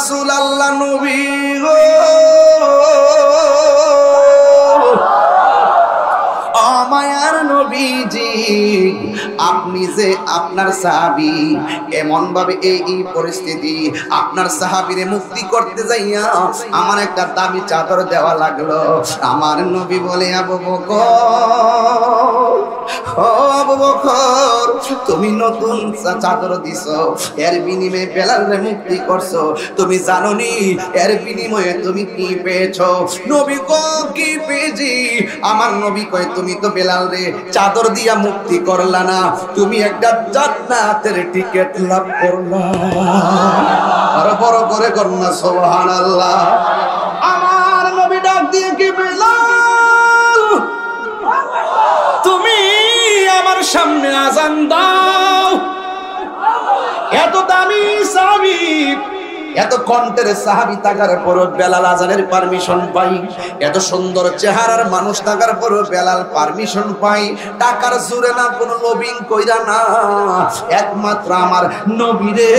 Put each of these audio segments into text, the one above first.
রাসূলুল্লাহ নবী গো, ও মায়ার নবীজি, আপনি যে আপনার সাহাবী এমন ভাবে এই পরিস্থিতি, আপনার সাহাবীরে মুক্তি করতে যাইয়া আমার একটা দামি চাদর দেওয়া লাগলো। আমার নবী বলে, আবু বকর, ও আবু বকর, তুমি নতুন চাদর দিছো, এর বিনিময়ে বেলালরে মুক্তি করছো, তুমি জানো নি এর বিনিময়ে তুমি কি পেয়েছো? নবী গো, কি পেয়েছি? আমার নবী কয়, তুমি তো বেলালরে চাদর দিয়া মুক্তি করলা না, তুমি একটা জান্নাতের টিকিট লাভ করলা। আর বড় করে করনা সুবহানাল্লাহ। আমার নবী ডাক দিয়ে কি, বেলাল তুমি আমার সামনে আজান দাও। এত দামি সাহাবী, এত কণ্ঠের সাহাবী থাকার পর বেলাল আজানের পারমিশন পাই, এত সুন্দর চেহারার মানুষ থাকার পর বেলাল পারমিশন পাই। টাকার জোরে না, কোনো লবিং কইরা না, একমাত্র আমার নবীরে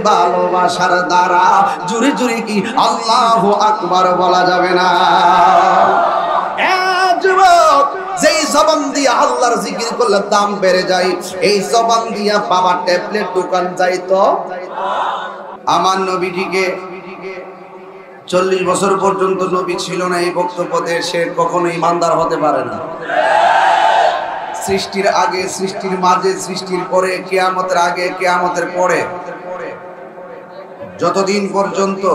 ভালোবাসার দ্বারা। জুরি জুরি কি আল্লাহু আকবার বলা যাবে না? যুবক, যেই জবান দিয়া আল্লাহর জিকির করলে দাম বেড়ে যায়, এই জবান দিয়া বাবা ট্যাবলেট দোকান যাইতো। আমার নবীজিকে 40 বছর পর্যন্ত নবী ছিল না, এই বক্তব্যতে সে কখনো ইমানদার হতে পারে না। সৃষ্টির আগে, সৃষ্টির মাঝে, সৃষ্টির পরে, কিয়ামতের আগে, কিয়ামতের পরে, যতদিন পর্যন্ত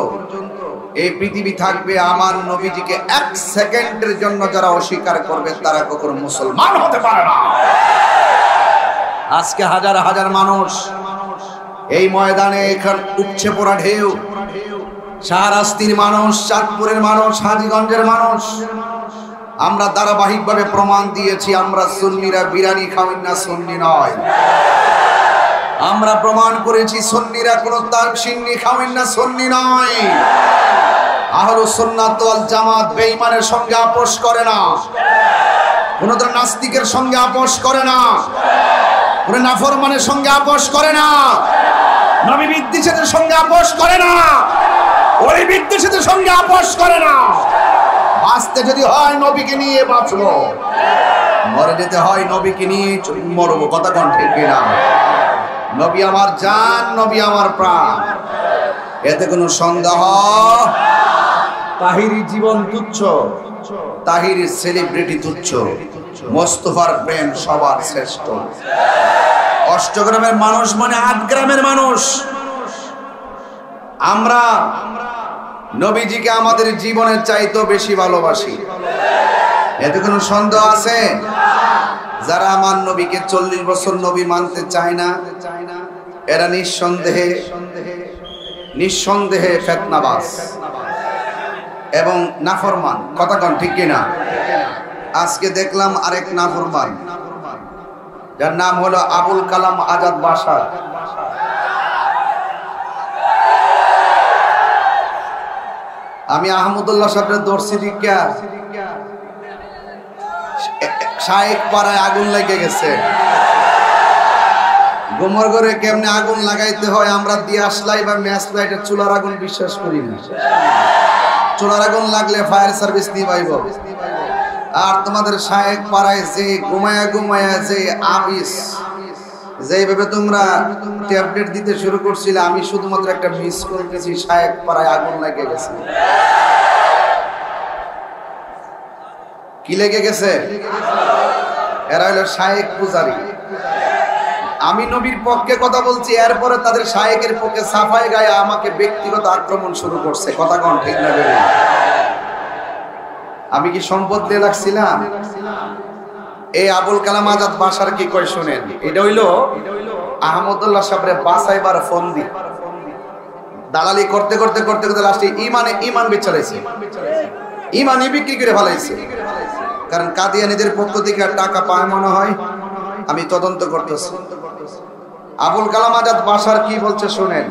এই পৃথিবী থাকবে, আমার নবীজিকে 1 সেকেন্ডের জন্য যারা অস্বীকার করবে তারা কখনো মুসলমান হতে পারে না। আজকে হাজার হাজার মানুষ এই ময়দানে, এখানে উপচে পড়া ঢেউ, শাহরাস্তির মানুষ, চাঁদপুরের মানুষ, হাজীগঞ্জের মানুষ, আমরা ধারাবাহিকভাবে প্রমাণ দিয়েছি আমরা সুন্নিরা বিরিয়ানি খাওয়াই না, সুন্নি নয়। আমরা প্রমাণ করেছি সুন্নিরা কোনো তানসিন্নি খাওয়াই না, সুন্নি নয়। আহলুস সুন্নাত ওয়াল জামাত বেঈমানের সঙ্গে আপোষ করে না, কোনো নাস্তিকের সঙ্গে আপোষ করে না, কোনো নাফরমানের সঙ্গে আপোষ করে না, নবী বিদ্বেষীদের সঙ্গে আপোষ করে না, ওই বিদ্বেষীদের সঙ্গে আপোষ করে না। বাঁচতে যদি হয় নবীকে নিয়ে বাঁচবো, মরে যেতে হয় নবীকে নিয়ে মরবো। কথা কোন ঠিক কিনা? নবী আমার জান, নবী আমার প্রাণ, এতে কোনো সন্দেহ। তাহিরি জীবন তুচ্ছ, তাহিরি সেলিব্রিটি তুচ্ছ, মোস্তফার প্রেম সবার শ্রেষ্ঠ। 8 গ্রামের মানুষ মানে 8 গ্রামের মানুষ। আমরা নবীজিকে আমাদের জীবনের চাইতেও বেশি ভালোবাসি, এতে কোনো সন্দেহ আছে? যারা আমার নবীকে 40 বছর নবী মানতে চায় না, এরা নিঃসন্দেহে ফিতনাবাজ এবং নাফরমান। কথা কোন ঠিক কিনা? আজকে দেখলাম আরেক নাফরমান, যার নাম হলো আবুল কালাম আজাদ বাশার। আমি আহমদুল্লাহ সাহেবের দর্শি দিকা শায়েক পাড়ায় আগুন লেগে গেছে। গোমর ঘরে কেমনে আগুন লাগাইতে হয় আমরা দিয়ে আসলাই বা ম্যাচ লাইটের চুলার আগুন বিশ্বাস করি না। চুলার আগুন লাগলে ফায়ার সার্ভিস নিবাইব। আর তোমাদের শায়েক পাড়ায় যে ঘুমায়া যে আবিস, যেভাবে তোমরা ট্যাবলেট দিতে শুরু করছিলে, আমি শুধুমাত্র একটা মিস করতেছি, শায়েক পাড়ায় আগুন লেগে গেছে। কি লেগে গেছে? এরা হলো শায়েক পূজারী। আমি নবীর পক্ষে কথা বলছি, এরপরে তাদের শায়েকের পক্ষে সাফাই গায়ে আমাকে ব্যক্তিগত আক্রমণ শুরু করছে। কথা কোন ঠিক না? আমি কি সম্পদ দিয়ে লাগছিলাম? এই আবুল কালাম আজাদ বাশার কি কয় শুনেন। এটা হইলো আহমদুল্লাহ সাহেবের বাসাইবার ফোন দি দালালি করতে করতে করতে করতে লাস্টে ইমান বেচারাইছে, ইমানই বিক্রি করে ফেলাইছে। কারণ কাদিয়ানীদের পক্ষ থেকে টাকা পায় মনে হয়, আমি তদন্ত করতেছি। আবুল কালাম আজাদ বাশার কি বলছে শুনেন।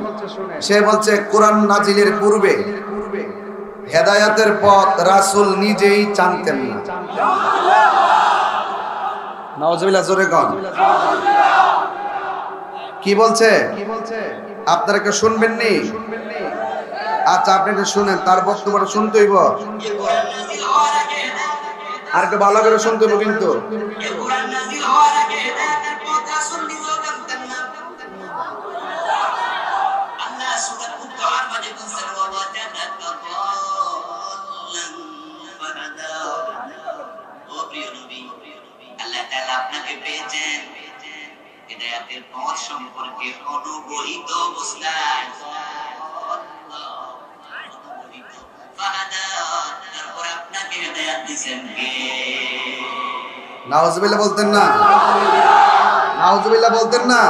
সে বলছে কোরআন নাজিলের পূর্বে হেদায়েতের পথ রাসূল নিজেই জানতেন না। নাউজুবিল্লাহ, জোরে কোন। কি বলছে আপনারা কি শুনবেন নি? আচ্ছা আপনি এটা শুনেন, তার বক্তব্যটা শুনতে হইব, আর একটু ভালো করে শুনতে হইব কিন্তু। আপনাকে পেয়েছেন হিদায়াতের পথ সম্পর্কে অনুগহিত অবস্থায়, তারপর আপনাকে হিদায়াত দিয়েছেন কে? নাউজুবিল্লাহ বলতেন না? নাউজুবিল্লাহ বলতেন না?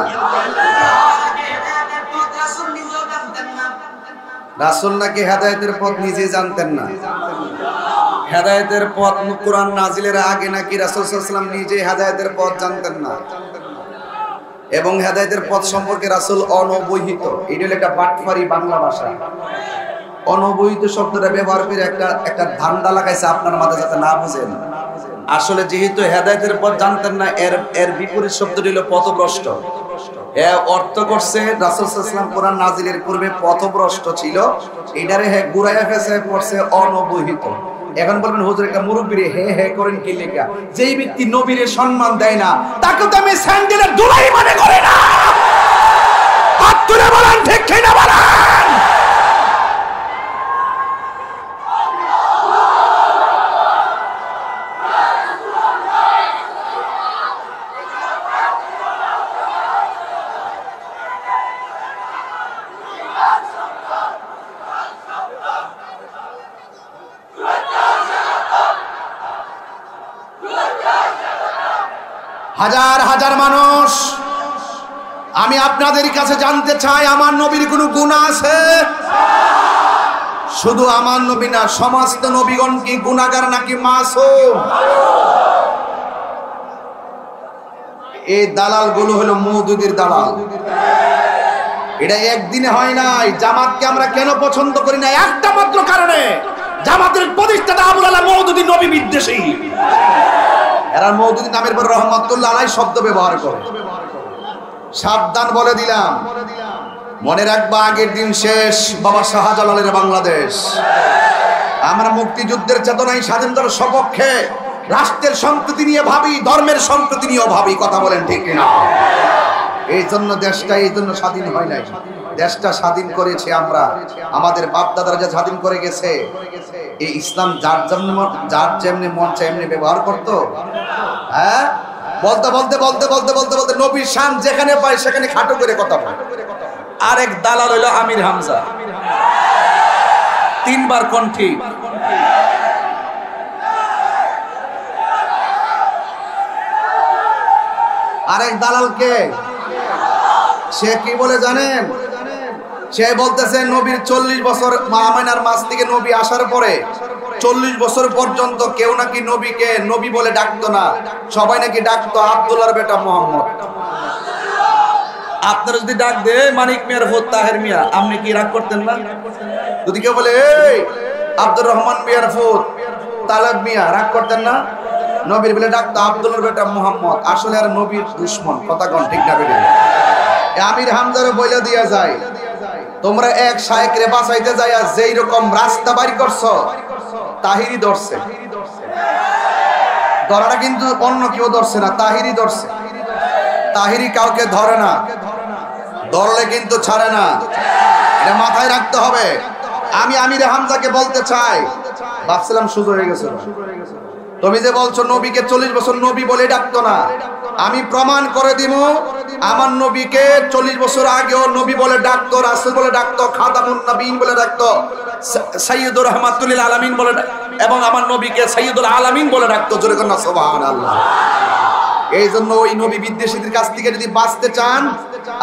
রাসূল নাকি হেদায়েতের পথ নিজে জানতেন না? হেদায়েতের পথ কোরআন নাজিলের আগে নাকি রাসূল সাল্লাল্লাহু আলাইহি ওয়াসাল্লাম নিজে হেদায়েতের পথ জানতেন না, এবং হেদায়েতের পথ সম্পর্কে রাসূল অনবহিত। এটা হলো একটা বাটফারি বাংলা ভাষা। অনবহিত শব্দটা ব্যবহার করে একটা ধান্দা লাগাইছে আপনার মাথায়, যাতে না বুঝেন। আসলে যেহেতু হেদায়েতের পথ জানতেন না, এর বিপরীত শব্দটি হলো পথভ্রষ্ট। অর্থ করছে রাসূল সাল্লাল্লাহু আলাইহি ওয়াসাল্লাম কোরআন নাজিলের পূর্বে পথভ্রষ্ট ছিল, এটারে গুরাইয়া ফেসে পড়ছে অনবহিত। এখন বলবেন হুজুর একটা মুরব্বিরে হে হে করেন কি লেখা? যেই ব্যক্তি নবীরে সম্মান দেয় না তাকে তো আমি স্যান্ডেলের দুলাই মনে করে না। হাত তুলে বলেন ঠিক কি না বলেন? হাজার হাজার মানুষ, আমি আপনাদের কাছে জানতে চাই, আমার নবীর কোনো গুনাহ আছে? শুধু আমার নবী না, সমস্ত নবীগণ কি গুনাহগার নাকি মাসুম? এই দালাল গুলো হলো মওদুদির দালাল। এটা একদিনে হয় নাই। জামাতকে আমরা কেন পছন্দ করি না? একটা মাত্র কারণে, জামাতের প্রতিষ্ঠাতা আবুল আলা মওদুদি নবী বিদ্বেষী। এরা মওদুদি নামের পর রহমাতুল্লাহ আলাইহি শব্দ ব্যবহার করে। সাবধান বলে দিলাম, মনে রাখবা আগের দিন শেষ, বাবা শাহজালালের বাংলাদেশ। আমরা মুক্তিযুদ্ধের চেতনায় স্বাধীনতার সপক্ষে, রাষ্ট্রের সম্প্রীতি নিয়ে ভাবি, ধর্মের সম্প্রীতি নিয়েও ভাবি। কথা বলেন ঠিক কিনা? এই জন্য দেশটা এই জন্য স্বাধীন হয় নাই। দেশটা স্বাধীন করেছে আমরা, আমাদের বাপ দাদারা যা স্বাধীন করে গেছে। এই ইসলাম যার যেমনি মন চায় এমনি ব্যবহার করতো। হ্যাঁ, বলতে বলতে বলতে বলতে বলতে বলতে নবীর শান যেখানে পায় সেখানে খাটো করে কথা বলে। আরেক দালাল হইল আমির হামজা, তিনবার কণ্ঠী। আরেক দালালকে সে কি বলে জানেন? সে বলতেছে নবীর 40 বছর, মা আমিনার মাস থেকে নবী আসার পরে 40 বছর পর্যন্ত কেউ নাকি নবীকে নবী বলে ডাকতো না, সবাই নাকি ডাকতো আব্দুল্লাহর বেটা মোহাম্মদ। আপনারা যদি ডাক দে মানিক মিয়ার ভোট তাহের মিয়া, আপনি কি রাগ করতেন না? যদি কেউ বলে এই আব্দুর রহমান মিয়ার ভোট তালাক মিয়া, রাগ করতেন না? নবীর বলে ডাকতো আব্দুল্লাহর বেটা মোহাম্মদ। আসলে আর নবীর দুশমন। কথা কোন ঠিক না? বেরিয়ে আমির হামজারে বইলা দিয়া যায়, তোমরা এক শায়েখরে বাঁচাইতে যাইয়া যেই রকম রাস্তা বাড়ি করছো, তাহিরি ধরছে। ধরাটা কিন্তু অন্য কেউ ধরছে না, তাহিরি ধরছে। তাহিরি কাউকে ধরে না, ধরলে কিন্তু ছাড়ে না। এটা মাথায় রাখতে হবে। আমি আমির হামজাকে বলতে চাই, ভাবছিলাম সুযোগ হয়ে গেছে। তুমি যে বলছো নবীকে 40 বছর নবী বলে ডাকতো না, আমি প্রমাণ করে দিব আমার নবীকে 40 বছর আগেও নবী বলে ডাকতো, রাসূল বলে ডাকতো, খাতামুন নবীন বলে ডাকতো, সাইয়্যিদুর রাহমাতুল লিল আলামিন বলে, এবং আমার নবীকে সাইয়্যিদুল আলামিন বলে ডাকতো। জোরে কর না সুবহানাল্লাহ। এই জন্য ওই নবী বিদ্বেষীদের কাছ থেকে যদি বাঁচতে চান,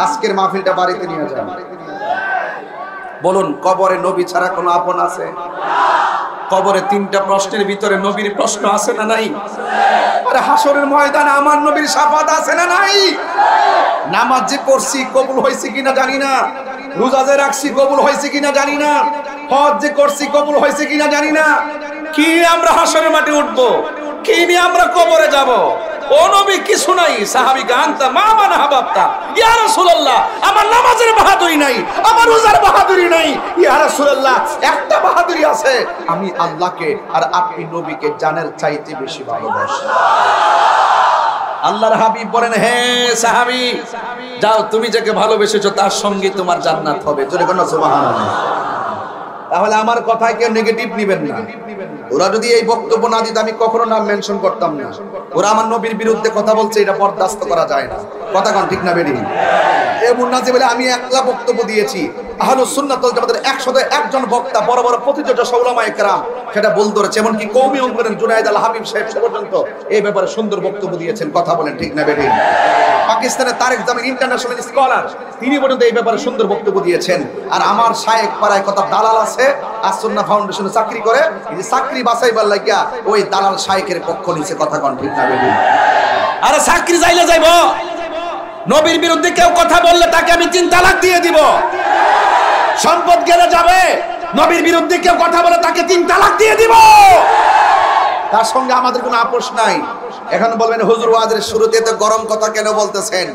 আজকের মাহফিলটা বাড়িতে নিয়ে যান। বলুন, কবরে নবী ছাড়া কোনো আপন আছে? কবরে 3টা প্রশ্নের ভিতরে নবীর প্রশ্ন আছে না নাই? আরে হাসরের ময়দানে আমার নবীর শাফাত আছে না নাই? নামাজ যে পড়ছি কবুল হয়েছে কিনা জানি না, রোজা যে রাখছি কবুল হয়েছে কিনা জানি না, হজ যে করছি কবুল হয়েছে কিনা জানি না। কি আমরা হাসরের মাঠে উঠবো? কি নিয়ে আমরা কবরে যাব? ও নবী কিছু নাই। সাহাবীকে আনতা মা মান হাবাবতা, ইয়া রাসূলুল্লাহ আমার নামাজের বাহাদুরি নাই, আমার রোজার বাহাদুরি নাই, ইয়া রাসূলুল্লাহ একটা বাহাদুরি আছে, আমি আল্লাহকে আর আপনি নবীকে জানের চাইতে বেশি ভালোবাসি। আল্লাহর হাবিব বলেন, হে সাহাবী যাও, তুমি যাকে ভালোবেসেছো তার সঙ্গে তোমার জান্নাত হবে। জোরে বলো সুবহানাল্লাহ। তাহলে আমার কথায় কেউ নেগেটিভ নেবেন না। ওরা যদি এই বক্তব্য না দিত আমি কখনো নাম মেনশন করতাম না। ওরা আমার নবীর বিরুদ্ধে কথা বলছে, এটা বরদাস্ত করা যায় না। কথা কোন ঠিক না বেরি? এমন না যে বলে আমি একলা বক্তব্য দিয়েছি, আহলুস সুন্নাত ওয়াল জামাতের 101 জন বক্তা বড় বড় প্রতিযোগী উলামায়ে কেরাম সেটা বল ধরেছে, এমনকি কওমি অঙ্গনের জুনায়েদ আল হাবিব সাহেব পর্যন্ত এই ব্যাপারে সুন্দর বক্তব্য দিয়েছেন। কথা বলেন ঠিক না বেরি? পাকিস্তানের তারেক জামিল ইন্টারন্যাশনাল স্কলার তিনি পর্যন্ত এই ব্যাপারে সুন্দর বক্তব্য দিয়েছেন। আর আমার শায়েখ পাড়ায় কথা দালাল আছে, আসুন্নাহ ফাউন্ডেশনে চাকরি করে, এই চাকরি বাঁচাইবার লাগিয়া ওই দালাল শায়েখের পক্ষ নিছে। কথা কোন ঠিক না বেরি? আরে চাকরি যাইলে যাইব, নবীর বিরুদ্ধে কেউ কথা বললে তাকে আমি 3 তালাক দিয়ে দিব। সম্পদ গেলে যাবে, নবীর বিরুদ্ধে কেউ কথা বলে তাকে 3 তালাক দিয়ে দিব। তার সঙ্গে আমাদের কোনো আপোষ নাই। এখন বলবেন হুজুর ওয়াজের শুরুতে তো গরম কথা কেন বলতেছেন?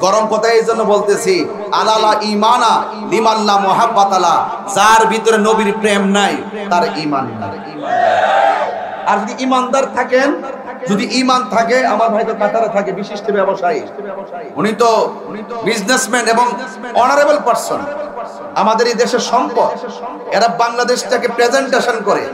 গরম কথা এই জন্য বলতেছি, আলালা ঈমানা লিমান লা মুহাব্বাতালা, যার ভিতরে নবীর প্রেম নাই তার ঈমান নাই। আর যদি ঈমানদার থাকেন, যদি ঈমান থাকে, আমার ভাই তো কাতারে থাকে বিশিষ্ট ব্যবসায়ী, উনি তো বিজনেসম্যান এবং অনারেবল পারসন, আমাদের এই দেশের সম্পদ। এরা বাংলাদেশটাকে প্রেজেন্টেশন করে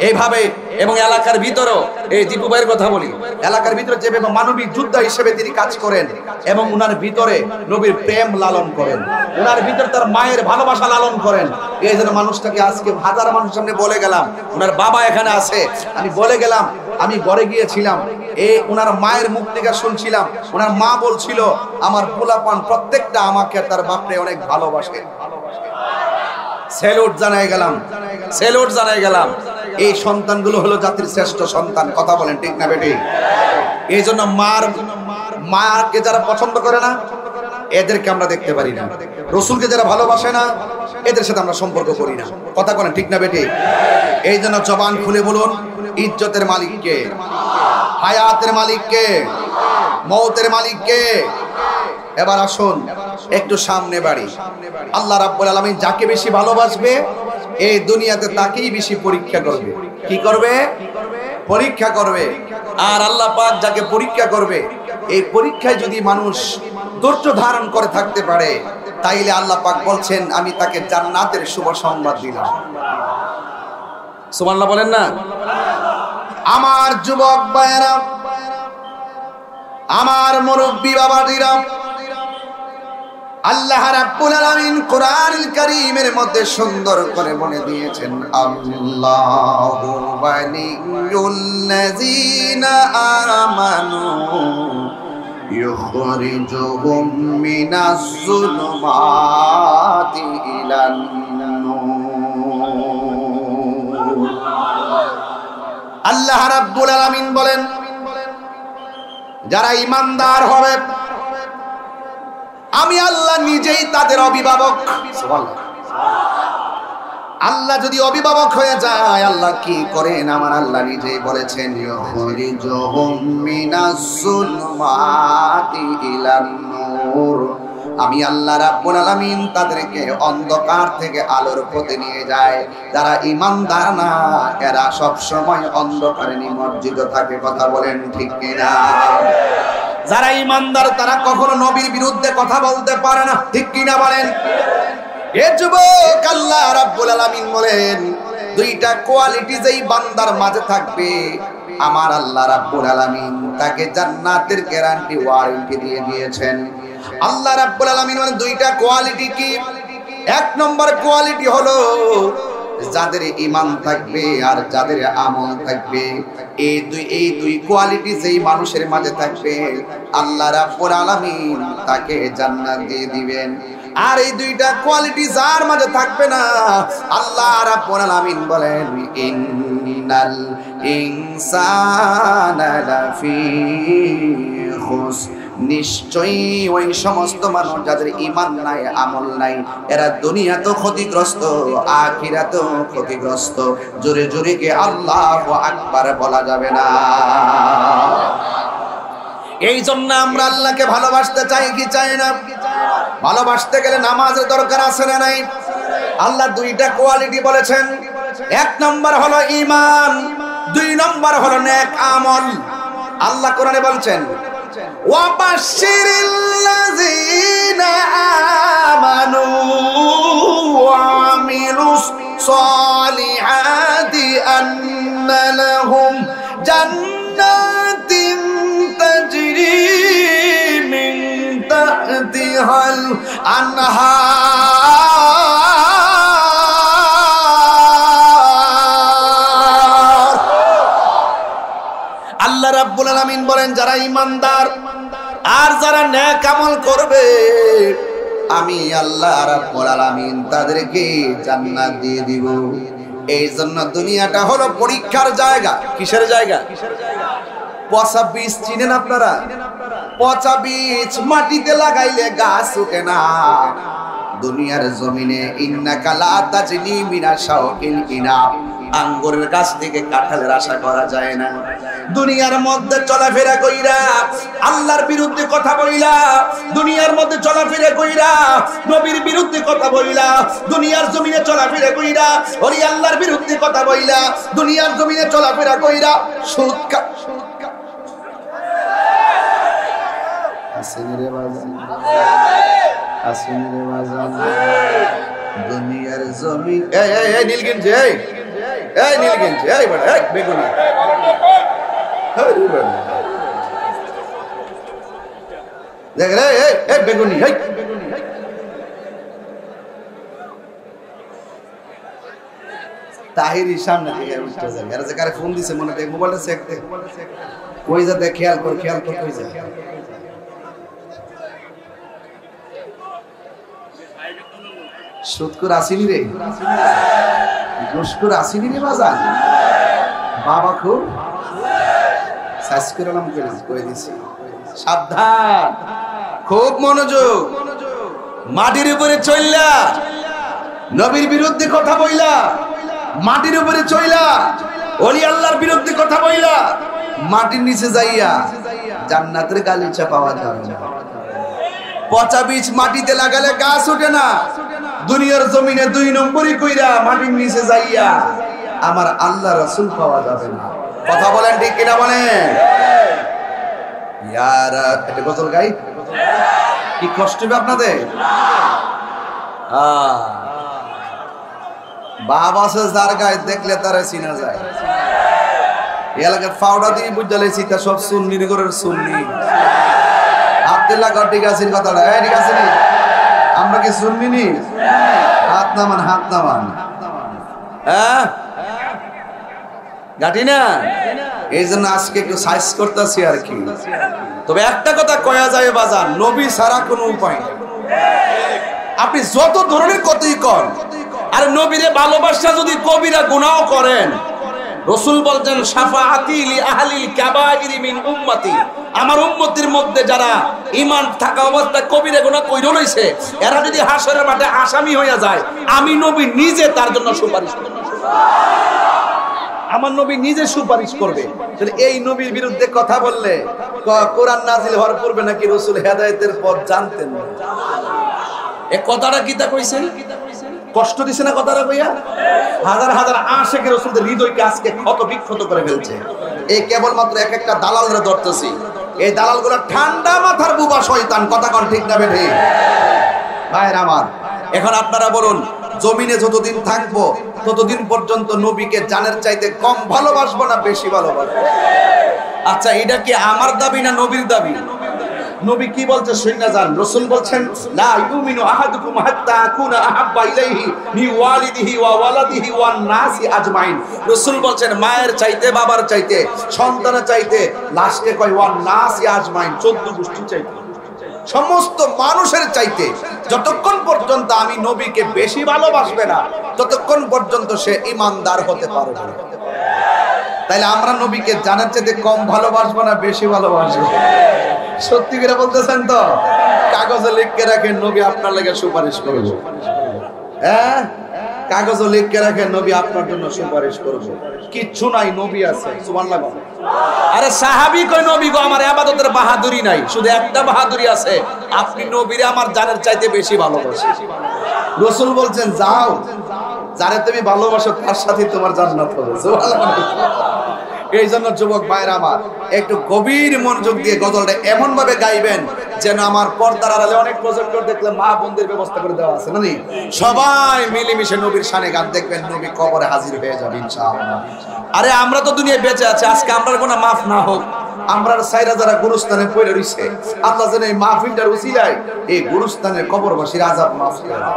এইভাবে, এবং এলাকার ভিতরেও এই দীপু ভাইয়ের কথা বলি, এলাকার ভিতরে যেভাবে মানবিক যোদ্ধা হিসেবে তিনি কাজ করেন এবং উনার ভিতরে নবীর প্রেম লালন করেন, উনার ভিতরে তার মায়ের ভালোবাসা লালন করেন। এই জন্য মানুষটাকে আজকে হাজার মানুষের সামনে বলে গেলাম, উনার বাবা এখানে আছে, আমি বলে গেলাম, আমি ঘরে গিয়েছিলাম, এই উনার মায়ের মুখ থেকে শুনছিলাম, উনার মা বলছিল আমার পোলাপান প্রত্যেকটা আমাকে তার বাপরে অনেক ভালোবাসে। স্যালুট জানাই গেলাম, স্যালুট জানাই গেলাম। এই সন্তানগুলো হলো জাতির শ্রেষ্ঠ সন্তান। কথা বলেন ঠিক না বেটি? এই জন্য মাকে যারা পছন্দ করে না এদেরকে আমরা দেখতে পারি না, রসুলকে যারা ভালোবাসে না এদের সাথে আমরা সম্পর্ক করি না। কথা বলেন ঠিক না বেটি? এই জন্য জবান খুলে বলুন, ইজ্জতের মালিক কে? হায়াতের মালিক কে? মওতের মালিক কে? এবার আসুন একটু সামনে বাড়ি। আল্লাহ রাব্বুল আলামিন যাকে বেশি ভালোবাসবে এই দুনিয়াতে তাকেই বেশি পরীক্ষা করবে। কি করবে? পরীক্ষা করবে। আর আল্লাহ পাক যাকে পরীক্ষা করবে, এই পরীক্ষায় যদি মানুষ ধৈর্য ধারণ করে থাকতে পারে, তাইলে আল্লাহ পাক বলছেন আমি তাকে জান্নাতের শুভ সংবাদ দিলাম। সুবহানাল্লাহ বলেন না? আমার যুবক ভাইয়েরা, আমার মুরব্বী বাবাজিরা, আল্লাহ রাব্বুল আলামিন কোরআনুল কারীমের মধ্যে সুন্দর করে বলে দিয়েছেন, আল্লাহু ওয়ালিয়ুল্লাযীনা আমানু ইউখরিজুহুম মিনাজ যুলুমাতি ইলান নূর। আল্লাহ রাব্বুল আলামিন বলেন, যারা ঈমানদার হবে আমি আল্লাহ নিজেই তাদের অভিভাবক। আল্লাহ যদি অভিভাবক হয়ে যায়, আল্লাহ কি করেন? আমার আল্লাহ নিজেই বলেছেন, ইউখরিজুহুম মিনাজ যুলুমাতি ইলান নূর। আমি আল্লাহ রাব্বুল আলামিন তাদেরকে অন্ধকার থেকে আলোর পথে নিয়ে যায়। যারা ঈমানদার না এরা সব সময় অন্ধকারে নিমজ্জিত থাকে। কথা বলেন ঠিক কিনা? যারা ঈমানদার তারা কখনো নবীর বিরুদ্ধে কথা বলতে পারে না। ঠিক কিনা বলেন? এ যুবক, আল্লাহ রাব্বুল আলামিন বলেন, দুইটা কোয়ালিটি যেই বান্দার মাঝে থাকবে আমার আল্লাহ রাব্বুল আলামিন তাকে জান্নাতের গ্যারান্টি ওয়ারেন্টি দিয়ে দিয়েছেন। আল্লাহ রাব্বুল আলামিন বলেন দুইটা কোয়ালিটি কি? এক নম্বর কোয়ালিটি হলো যাদের ঈমান থাকবে আর যাদের আমল থাকবে, এই দুই কোয়ালিটি যেই মানুষের মাঝে থাকবে আল্লাহ রাব্বুল আলামিন তাকে জান্নাত দিয়ে দিবেন। আর এই দুইটা কোয়ালিটি যার মাঝে থাকবে না, আল্লাহ রাব্বুল আলামিন বলেন, ইন্নাল ইনসানা লাফি খুসর। নিশ্চয়ই ওই সমস্ত মানুষ যাদের ঈমান নাই, আমল নাই, এরা দুনিয়াতে ক্ষতিগ্রস্ত, আখিরাতেও ক্ষতিগ্রস্ত। জোরে জোরে কে আল্লাহু আকবার বলা যাবে না? এই জন্য আমরা আল্লাহকে ভালোবাসতে চাই কি চাই না? ভালোবাসতে গেলে নামাজের দরকার আছে না নাই? আল্লাহ দুইটা কোয়ালিটি বলেছেন, এক নম্বর হলো ঈমান, দুই নম্বর হলো নেক আমল। আল্লাহ কোরআনে বলছেন, ওয়াবাশশিরিল্লাযীনা আমানু ওয়া আমিলুস সালিহাতি আন্না লাহুম জান্নাতিন তাজরি মিন তাহতিহাল আনহার। আল্লাহ রাব্বুল আলামিন বলেন, যারা ঈমানদার আর যারা নেক আমল করবে আমি আল্লাহ রাব্বুল আলামিন তাদেরকে জান্নাত দিয়ে দিব। এই জন্য দুনিয়াটা হলো পরীক্ষার জায়গা। কিসের জায়গা? পচা বীজ চিনেন আপনারা? পচা বীজ মাটিতে লাগাইলে গাছ উঠে না। দুনিয়ার জমিনে ইন্নাকা লা তাজনি মিনা শাওকিল ইনাব, আঙ্গুরের গাছ থেকে কাঁঠালের আশা করা যায় না। দুনিয়ার মধ্যে চলাফেরা কইরা আল্লাহর বিরুদ্ধে কথা বইলা, দুনিয়ার মধ্যে চলাফেরা কইরা নবীর বিরুদ্ধে কথা বইলা, দুনিয়ার জমিনে চলাফেরা কইরা ওলি আল্লাহর বিরুদ্ধে কথা বইলা, দুনিয়ার জমিনে চলাফেরা কইরা সুদ আসেনি রে বাজান, দুনিয়ার জমিন। এই নীলগঞ্জ, এই নীলগঞ্জ, এই বড় এই বেগুনি, দেখ রে এই বেগুনি, এই তাহিরি সামনে থেকে উঠতে যায়। এরা যে কারে ফোন দিছে মনে দেখ, মোবাইলটা চেক দে, কই যা দেখ, খেয়াল কর কই যা। সুদকুর আসিনি রে, ঘুষকুর আসিনি রে বাজান। বাবা খুব সাইজ করে নাম করে দিছি, সাবধান, খুব মনোযোগ। মাটির উপরে চইলা নবীর বিরুদ্ধে কথা বইলা, মাটির উপরে চইলা ওলি আল্লাহর বিরুদ্ধে কথা বইলা, মাটির নিচে যাইয়া জান্নাতের গালিচা পাওয়া যাবে না। পচা বীজ মাটিতে লাগালে গাছ ওঠে না। দুনিয়ার জমিনে দুই নম্বরই কইরা মাটির নিচে যাইয়া আমার আল্লাহ রাসূল পাওয়া যাবে না। কথা বলেন ঠিক কিনা বলেন? ইয়ার এটা গজল গাই, কি কষ্ট হবে আপনাদের? বাবা আছে যার গায়ে দেখলে তারা চিনা যায়। এলাকার ফাউডা দিয়ে বুঝা লেছি তা সব সুন্নির ঘরের সুন্নি। আব্দুল্লাহ ঠিক আছেন কথাটা? ঠিক আছে নি? আমরা কি শুনবি নি? হাত নামান, হাত নামান। হ্যাঁ গাটি না, এই জন্য আজকে একটু সাইজ করতেছি আর কি। তবে একটা কথা কয়া যায় বাজান, নবী ছাড়া কোনো উপায় নেই। আপনি যত ধরনের কথাই কর, আর নবীরে ভালোবাসা যদি কবিরা গুনাহ করেন, রাসূল বলছেন শাফাআতি লি আহলিল কাবাইরি মিন উম্মতি, আমার উম্মতের মধ্যে যারা ঈমান থাকা অবস্থায় কবিরা গুনাহ কইরা লইছে, এরা যদি হাসরের মাঠে আসামি হইয়া যায়, আমি নবী নিজে তার জন্য সুপারিশ করব। আমার নবী নিজে সুপারিশ করবে। এই নবীর বিরুদ্ধে কথা বললে কোরআন নাযিল হওয়ার পূর্বে নাকি রাসূল হেদায়েতের পথ জানতেন না। এই কথাটা কিতা কইছেন? কষ্ট দিছে না কথাটা কইয়া? হাজার হাজার আশিক রাসূলদের হৃদয়কে আজকে ক্ষত বিক্ষত করে ফেলছে। এই কেবলমাত্র এক একটা দালালরা ধরতেছি। এই দালালগুলো ঠান্ডা মাথার বুবা শয়তান। কথা কোন ঠিক না বেঠি? ভাইরা আমার, এখন আপনারা বলুন, জমিনে যতদিন থাকবো ততদিন পর্যন্ত নবীকে জানের চাইতে কম ভালোবাসবো না বেশি ভালোবাসবো? আচ্ছা, এটা কি আমার দাবি না নবীর দাবি? নবী কি বলছে শুনে যান। রাসূল বলছেন, লা ইউমিনু আহাদুকুম হাত্তা আকুনা আহাব্বা ইলাইহি মিন ওয়ালিদিহি ওয়া ওয়ালাদিহি ওয়ান নাসি আজমাইন। রাসূল বলছেন, মায়ের চাইতে, বাবার চাইতে, সন্তানের চাইতে, লাস্টে কয় ওয়ান নাসি আজমাইন, 14 গোষ্ঠীর চাইতে, সমস্ত মানুষের চাইতে যতক্ষণ পর্যন্ত আমি নবীকে বেশি ভালোবাসবে না ততক্ষণ পর্যন্ত সে ঈমানদার হতে পারবে না। তাইলে আমরা নবীকে জানার চাইতে কম ভালোবাসবো না বেশি ভালোবাসবো? সত্যি করে বলতেছেন তো? কাগজে লিখে রাখেন, নবী আপনার লাগে সুপারিশ করবে। হ্যাঁ, কাগজে লিখে রাখেন নবী আপনার জন্য সুপারিশ করবে। কিচ্ছু নাই, নবী আছে। সুবহানাল্লাহ। আরে সাহাবী কই নবী গো, আমার ইবাদতের বাহাদুরি নাই, শুধু একটা বাহাদুরি আছে, আপনি নবীরে আমার জানের চাইতে বেশি ভালোবাসেন। রাসূল বলছেন যাও, যারে তুমি ভালোবাসো তার সাথে তোমার জান্নাত হবে। সুবহানাল্লাহ। এই জন্য যুবক ভাইরা আমার, একটু গভীর মনোযোগ দিয়ে গজলটা এমন ভাবে গাইবেন যেন আমার পর্দার আড়ালে অনেক প্রজেক্টর দেখলে মা বোনদের ব্যবস্থা করে দেওয়া আছে নানি, সবাই মিলেমিশে নবীর শানে গান দেখবেন, নবী কবরে হাজির হয়ে যাবে ইনশাআল্লাহ। আরে আমরা তো দুনিয়ায় বেঁচে আছি, আজকে আমরার কোনো মাফ না হোক, আমরার সাইরা যারা গুরুস্থানে পড়ে রইছে, আল্লাহ যেন এই মাহফিলটার উসিলায় এই গুরুস্থানের কবরবাসীর আযাব মাফ করে দেন।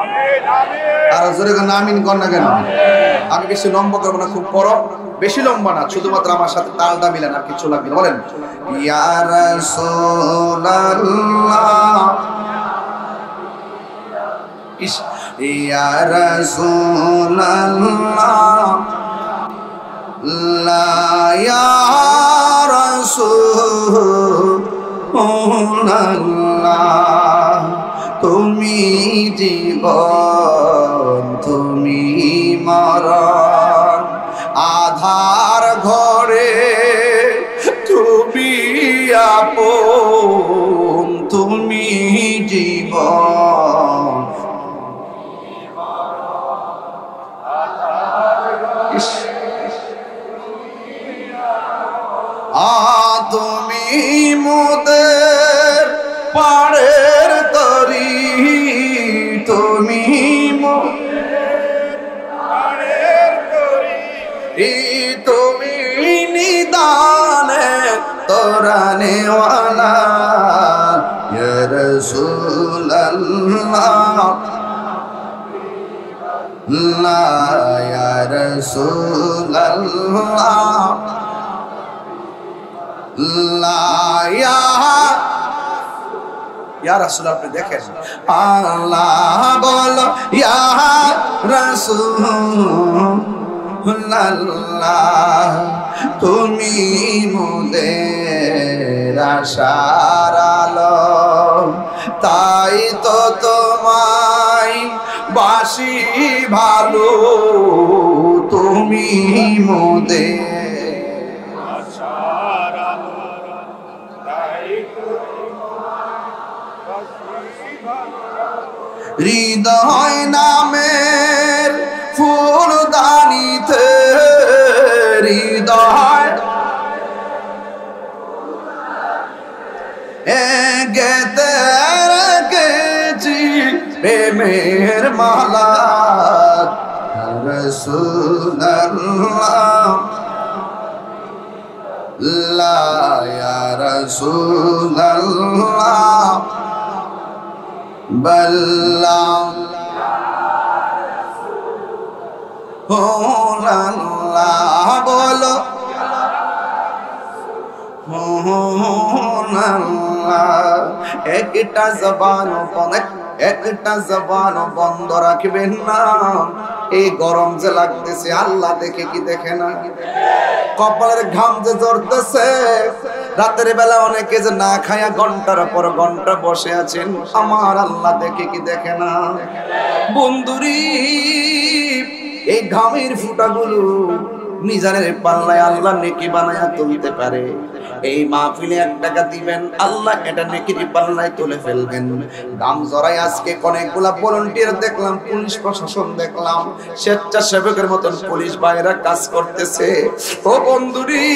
আর জোরে গান আমিন কর না কেন? আমি বেশি লম্বা করব না, খুব বড়, বেশি লম্বা না, শুধুমাত্র আমার সাথে তালটা মিলান, আর কিছু লাগবে না। বলেন ইয়া রাসূলুল্লাহ, ইয়া রাসূলুল্লাহ, লা ইয়া রাসূলুল্লাহ, তুমি জীবন তুমি মরণ, আধার ঘরে তুমি আপন, তুমি জীবন। তুমি মোদের পাড়ের তরি, তুমি তুমি নিদানে তোরানেওয়ালা, ইয়া রাসূলুল্লাহ, লা ইয়া রাসূলুল্লাহ, লা ইয়া রাসূল। আপনি দেখেন আল্লাহ বলো ইয়া রাসূলুল্লাহ, তুমি মোদের আশার আলো, তাই তো তোমায় বাসি ভালো, তুমি মোদের হৃদয় নামের ফুলদানিতে, হৃদয় গেতে রেখেছি প্রেমের মালা, রাসূলুল্লাহ, লা ইয়া রাসূলুল্লাহ, বল্লা হুনাল্লাহ, বলো হুনাল্লাহ। একটা জবান বন্ধ রাখবেন না। এই গরম যে লাগতেছে, আল্লাহ দেখে কি দেখে না? কপালের ঘাম যে ঝরতেছে, রাতের বেলা অনেকে যে না খায়া ঘন্টার পর ঘন্টা বসে আছেন, আমার আল্লাহ দেখে কি দেখে না? বন্ধুরি, এই ঘামের ফুটাগুলো মিজানের পাল্লায় আল্লাহ নেকি বানায়া তুলতে পারে। এই মাহফিলে 1 টাকা দিবেন, আল্লাহ এটা নেকির পাল্লায় তুলে ফেলবেন। দাম জড়াই আজকে অনেকগুলা ভলান্টিয়ার দেখলাম, পুলিশ প্রশাসন দেখলাম, স্বেচ্ছাসেবকের মতন পুলিশ ভাইরা কাজ করতেছে। ও বন্ধুরি,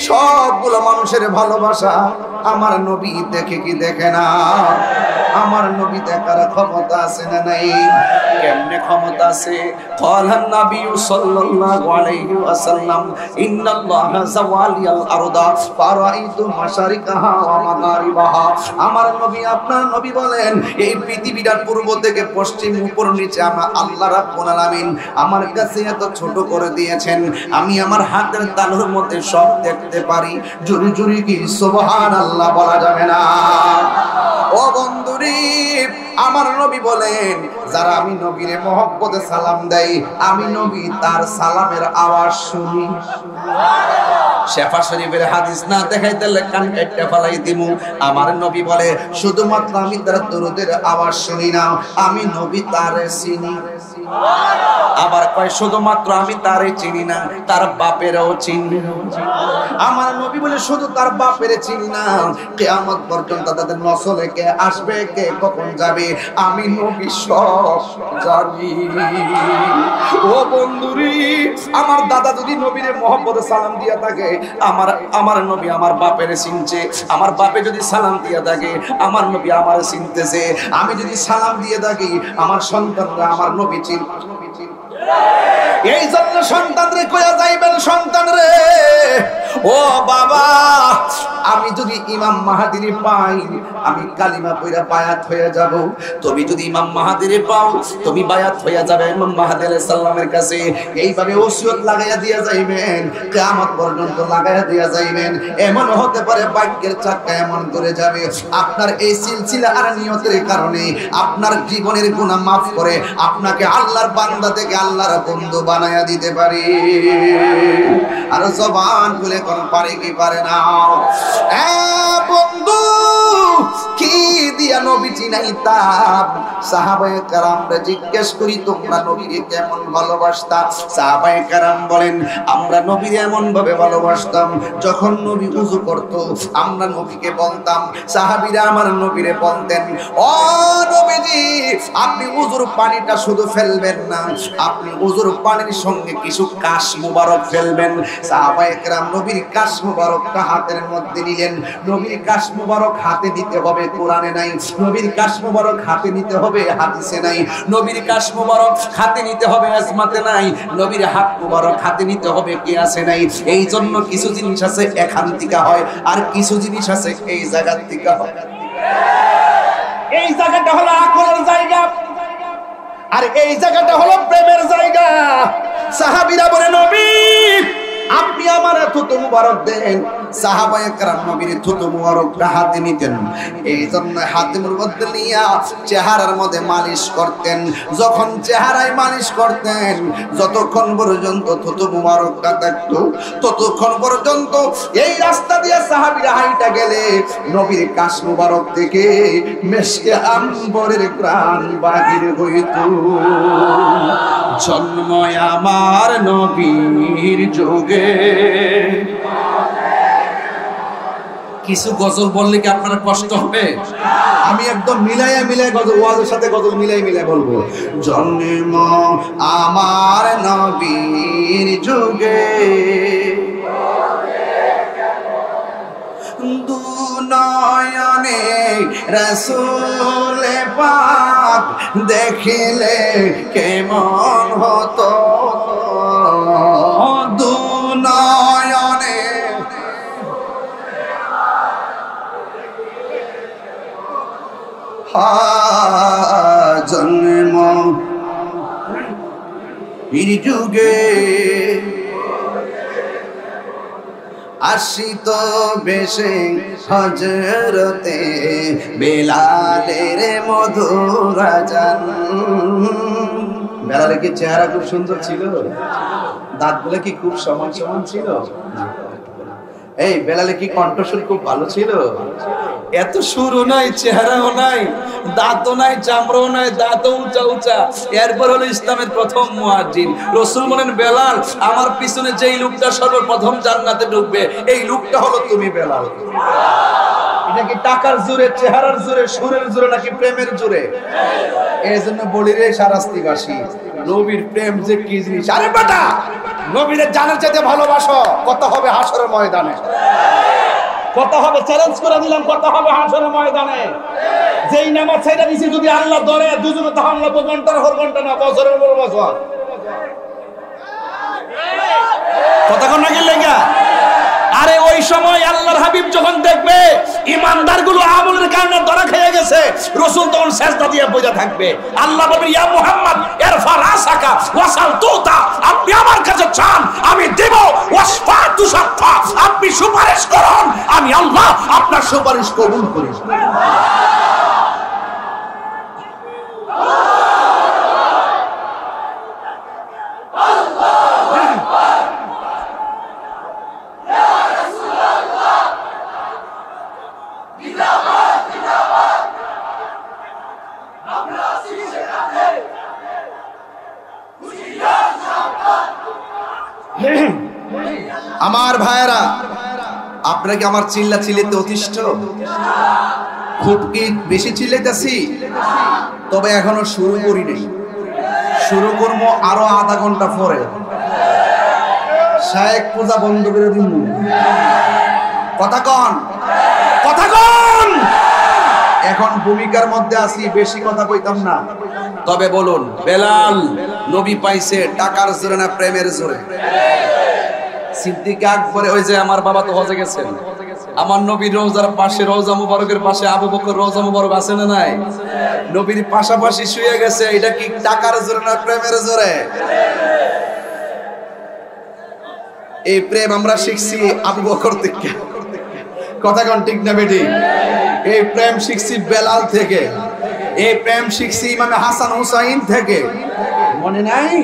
সবগুলো মানুষের ভালোবাসা আমার নবী দেখে কি দেখে না? আমার নবী দেখার ক্ষমতা আছে না নাই? কেমনে ক্ষমতা আছে? ক্বালান নবী সাল্লাল্লাহু আলাইহি ওয়াসাল্লাম, ইন্নাল্লাহা যাওয়ালিয়াল আরদা ফারাইতু মাশারিকাহা ওয়া মাগারিবাহা। আমার নবী, আপনার নবী বলেন, এই পৃথিবীটার পূর্ব থেকে পশ্চিম, উপর নিচে আমার আল্লাহ রাব্বুল আলামিন আমার কাছে এত ছোট করে দিয়েছেন, আমি আমার হাতের তালুর মধ্যে সব দেখতে পারি। জোরে জোরে কি সুবহানাল্লাহ বলা যাবে না? ও বন্ধুরি, আমার নবী বলেন, যারা আমি নবীরে মহব্বতে সালাম দেই, আমি নবী তার সালামের আওয়াজ শুনি। শেফা শরীফের হাদিস না দেখাইতে কান কাটতে ফেলাই দিমু। আমার নবী বলে, শুধুমাত্র আমি তার দরুদের আওয়াজ শুনি না, আমি নবী তারে চিনি। আবার কয় শুধুমাত্র আমি তারে চিনি না, তার বাপেরও চিনি। আমার নবী বলে শুধু তার বাপের চিনি না, কিয়ামত পর্যন্ত তাদের নসলে কে আসবে, কে কখন যাবে, আমি নবী সব জানি। ও বন্ধুরি, আমার দাদা যদি নবীরে মহব্বতে সালাম দিয়া থাকে, আমার নবী আমার বাপের চিনছে। আমার বাপে যদি সালাম দিয়া থাকে, আমার নবী আমার চিনতেছে। আমি যদি সালাম দিয়ে থাকি, আমার সন্তানরা আমার নবী চিন। এই জন্য সন্তানরে কইয়া যাইবেন, সন্তান রে ও বাবা, আমি যদি ইমাম মাহাদিরে পাই, আমি কালিমা পয়রা বায়াত হয়ে যাব। তুমি যদি ইমাম মাহাদিরে পাও, তুমি বায়াত হয়ে যাবে ইমাম মাহাদি আলাইহিস সালামের কাছে। এইভাবে ওসিয়ত লাগাইয়া দিয়া যাইবেন, কিয়ামত পর্যন্ত লাগাইয়া দিয়া যাইবেন। এমন হতে পারে ভাগ্যের চাকা এমন করে যাবে, আপনার এই সিলসিলা আর নিয়তের কারণে আপনার জীবনের গুনাহ মাফ করে আপনাকে আল্লাহর বান্দা থেকে আল্লাহর বন্ধু বানায়া দিতে পারে। আর জবান খুলে কোন পারে কি পারে না। বন্ধু কি দিয়া নবী চিনাইতাম? সাহাবায়ে কেরামরা জিজ্ঞেস করি, তোমরা নবীকে কেমন ভালোবাসতা? সাহাবায়ে কেরাম বলেন, আমরা নবীকে এমন ভাবে ভালোবাসতাম, যখন নবী ওযু করত আমরা নবীকে বলতাম, সাহাবীরা আমার নবীরে বলতেন, ও নবীজি আপনি ওযুর পানিটা শুধু ফেলবেন না, আপনি ওযুর পানির সঙ্গে কিছু কাশ মুবারক ফেলবেন। সাহাবায়ে কেরাম নবীর কাশ মুবারকটা হাতের মধ্যে নিলেন। নবীর কাশ মুবারক হাতে নিতে হবে, কোরআনে নাই। নবীর কাশ মুবারক হাতে নিতে হবে, হাদিসে নাই। নবীর কাশ মুবারক হাতে নিতে হবে, আজমাতে নাই। নবীর হাত মুবারক হাতে নিতে হবে, কিয়াসে নাই। এই জন্য কিছু জিনিস আছে এখান থেকে হয়, আর কিছু জিনিস আছে এই জায়গা থেকে হয়। এই জায়গাটা হলো আকলের জায়গা, আর এই জায়গাটা হলো প্রেমের জায়গা। সাহাবীরা বলে, নবী আপনি আমার থুতু মুবারক দেন। সাহাবায়ে কেরাম নবীর থুতু মুবারকটা হাতে নিতেন, এই জন্য হাতের মধ্যে নিয়া চেহারার মধ্যে মালিশ করতেন। যখন চেহারায় মালিশ করতেন, যতক্ষণ পর্যন্ত থুতু মুবারকটা থাকতো, ততক্ষণ পর্যন্ত এই রাস্তা দিয়ে সাহাবীরা হাইটা গেলে নবীর কাশ মুবারক থেকে মেশকে আম্বরের ঘ্রাণ বাহির হইত। জন্ম আমার নবীর যুগে। কিছু গজল বললে কি আপনার কষ্ট হবে? আমি একদম মিলাইয়া গজল, ওয়াজের সাথে গজল মিলাই বলবো। জন্ম আমার নবীর যুগে, দু নয়নে রাসূল পাক দেখিলে কেমন হতো, দু নয়নে জন্ম বীর যুগে, আসিত বেশে হযরতে বেলালের মধুর আযান। বেলালের কি চেহারা খুব সুন্দর ছিল? দাঁতগুলো কি খুব সমান ছিল? এই বেলালে কি কণ্ঠস্বর খুব ভালো ছিল? এত সুরও নাই, চেহারাও নাই, দাঁতও নাই, চামড়াও নাই, দাঁতও উঁচা। এরপর হলো ইসলামের প্রথম মুয়াজ্জিন। রাসূল বলেন, বেলাল আমার পিছনে যেই লোকটা সর্বপ্রথম জান্নাতে ঢুকবে, এই লোকটা হলো তুমি বেলাল। এটা কি টাকার জোরে, চেহারার জোরে, সুরের জোরে, নাকি প্রেমের জোরে? এই জন্য বলি রে শারাস্তিবাসী, নবীর প্রেম যে কি জিনিস। আরে বেটা, নবীরে জানার চাইতে ভালোবাসো, কত হবে হাসরের ময়দানে, কত হবে, চ্যালেঞ্জ করে দিলাম, কত হবে হাসরের ময়দানে। যেই নামাজ ছাইড়া দিছি যদি আল্লাহ ধরে, দুজনে তখন 90 ঘন্টার পর ঘন্টা না, বছরের পর বছর। কতক্ষণ নাকি লেগা? আরে ওই সময় আল্লাহর হাবিব যখন দেখবে ইমানদারগুলো আমলের কারণে ধরা খেয়ে গেছে, রাসূল তখন সিজদা দিয়ে বসে থাকবে। আল্লাহ বলবে, ইয়া মুহাম্মদ ইরফা রাসাকা ওয়াসাল তুতা, আপনি আমার কাছে চান আমি দেব, ওয়াসফা তুশাফা, আপনি সুপারিশ করুন, আমি আল্লাহ আপনার সুপারিশ কবুল করি। আমার ভাইয়েরা, আপনারা কি আমার চিল্লা চিল্লিতে অতিষ্ঠ? খুব কি বেশি চিল্লাইতেছি? তবে এখনো শুরু করি নাই, শুরু করবো আরো আধা ঘন্টা পরে। শায়েক পূজা বন্ধ করে দিন। কথা কন, কথা কন। এখন ভূমিকার মধ্যে আছি, বেশি কথা কইতাম না। তবে বলুন, বেলাল নবী পাইছে টাকার জোরে না প্রেমের জোরে? সিদ্দিক আকবরে, ওই যে আমার বাবা তো হজে গেছেন, আমার নবীর রওজার পাশে, রওজা মুবারকের পাশে আবু বকর রওজা মুবারক আছে না নাই? নবীর পাশাপাশি শুয়ে গেছে, এটা কি টাকার জোরে না প্রেমের জোরে? এই প্রেম আমরা শিখছি আবু বকর থেকে। কথা কোন ঠিক না বেটি? এই প্রেম শিখছি বেলাল থেকে, এই প্রেম শিখছি ইমাম হাসান হুসাইন থেকে। মনে নাই?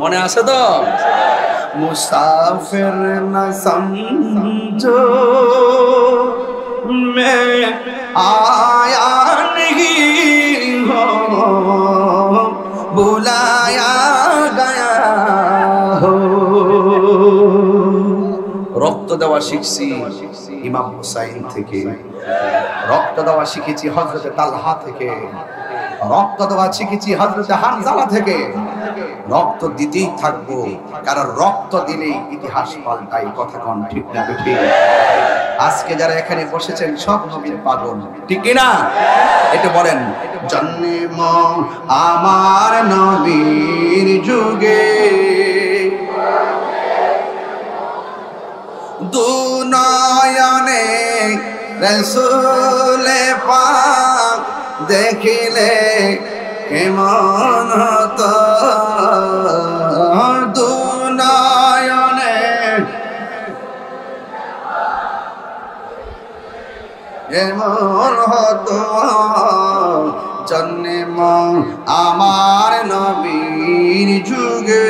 মনে আছে তো? মুসাফির না সমঝো মে আয়া नहीं हो बुलाया गया हो। রক্ত দেওয়া শিখছি ইমাম হুসাইন থেকে, রক্ত দেওয়া শিখেছি হযরত তালহা থেকে, রক্ত দেওয়া শিখেছি হযরত হানজালা থেকে। রক্ত দিতেই থাকবো, কারণ রক্ত দিলেই ইতিহাস পাল্টায়। কথা কোন ঠিক না ঠিক? আজকে যারা এখানে বসেছেন সব নবীর পাগল, ঠিক কি না? এটা বলেন, জন্ম আমার নবীর যুগে, দুনয়নে রাসূল পাক দেখিলে কেমন হতো, দুনয়নে কেমন হতো, জন্ম আমার নবীর যুগে।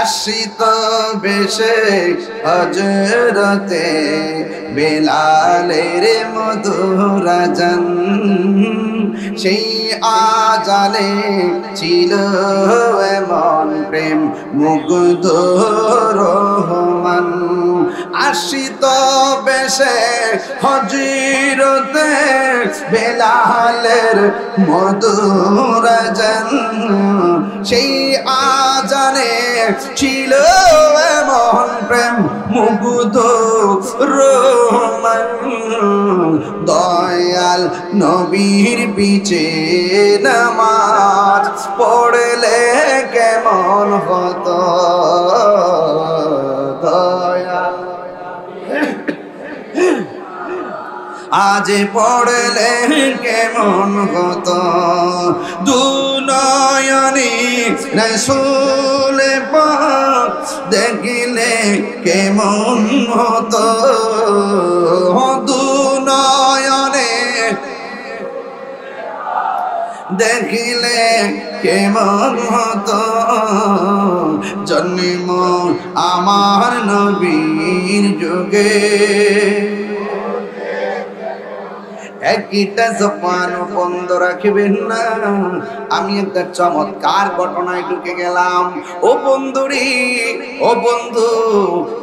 আশিত বেশে হযরতে বেলালের মধুর আযান, সেই আজালে ছিল এমন প্রেম মুগ্ধ রহমান। আশিত বেশে হযরতে বেলালের মধুর আযান, সেই আজানে ছিল এমন প্রেম মুগ্ধ রহমান। দয়াল নবীর পিছে নামাজ পড়লে কেমন হতো, দয়াল আজ পড়লে কেমন হতো, দুনয়নে রাসূল পাক দেখিলে কেমন হতো, দুনয়নে দেখিলে কেমন হতো, জন্ম আমার নবীর যুগে। একটা জবান বন্ধ রাখবেন না। আমি একটা চমৎকার ঘটনায় ঢুকে গেলাম। ও বন্ধুরি, ও বন্ধু,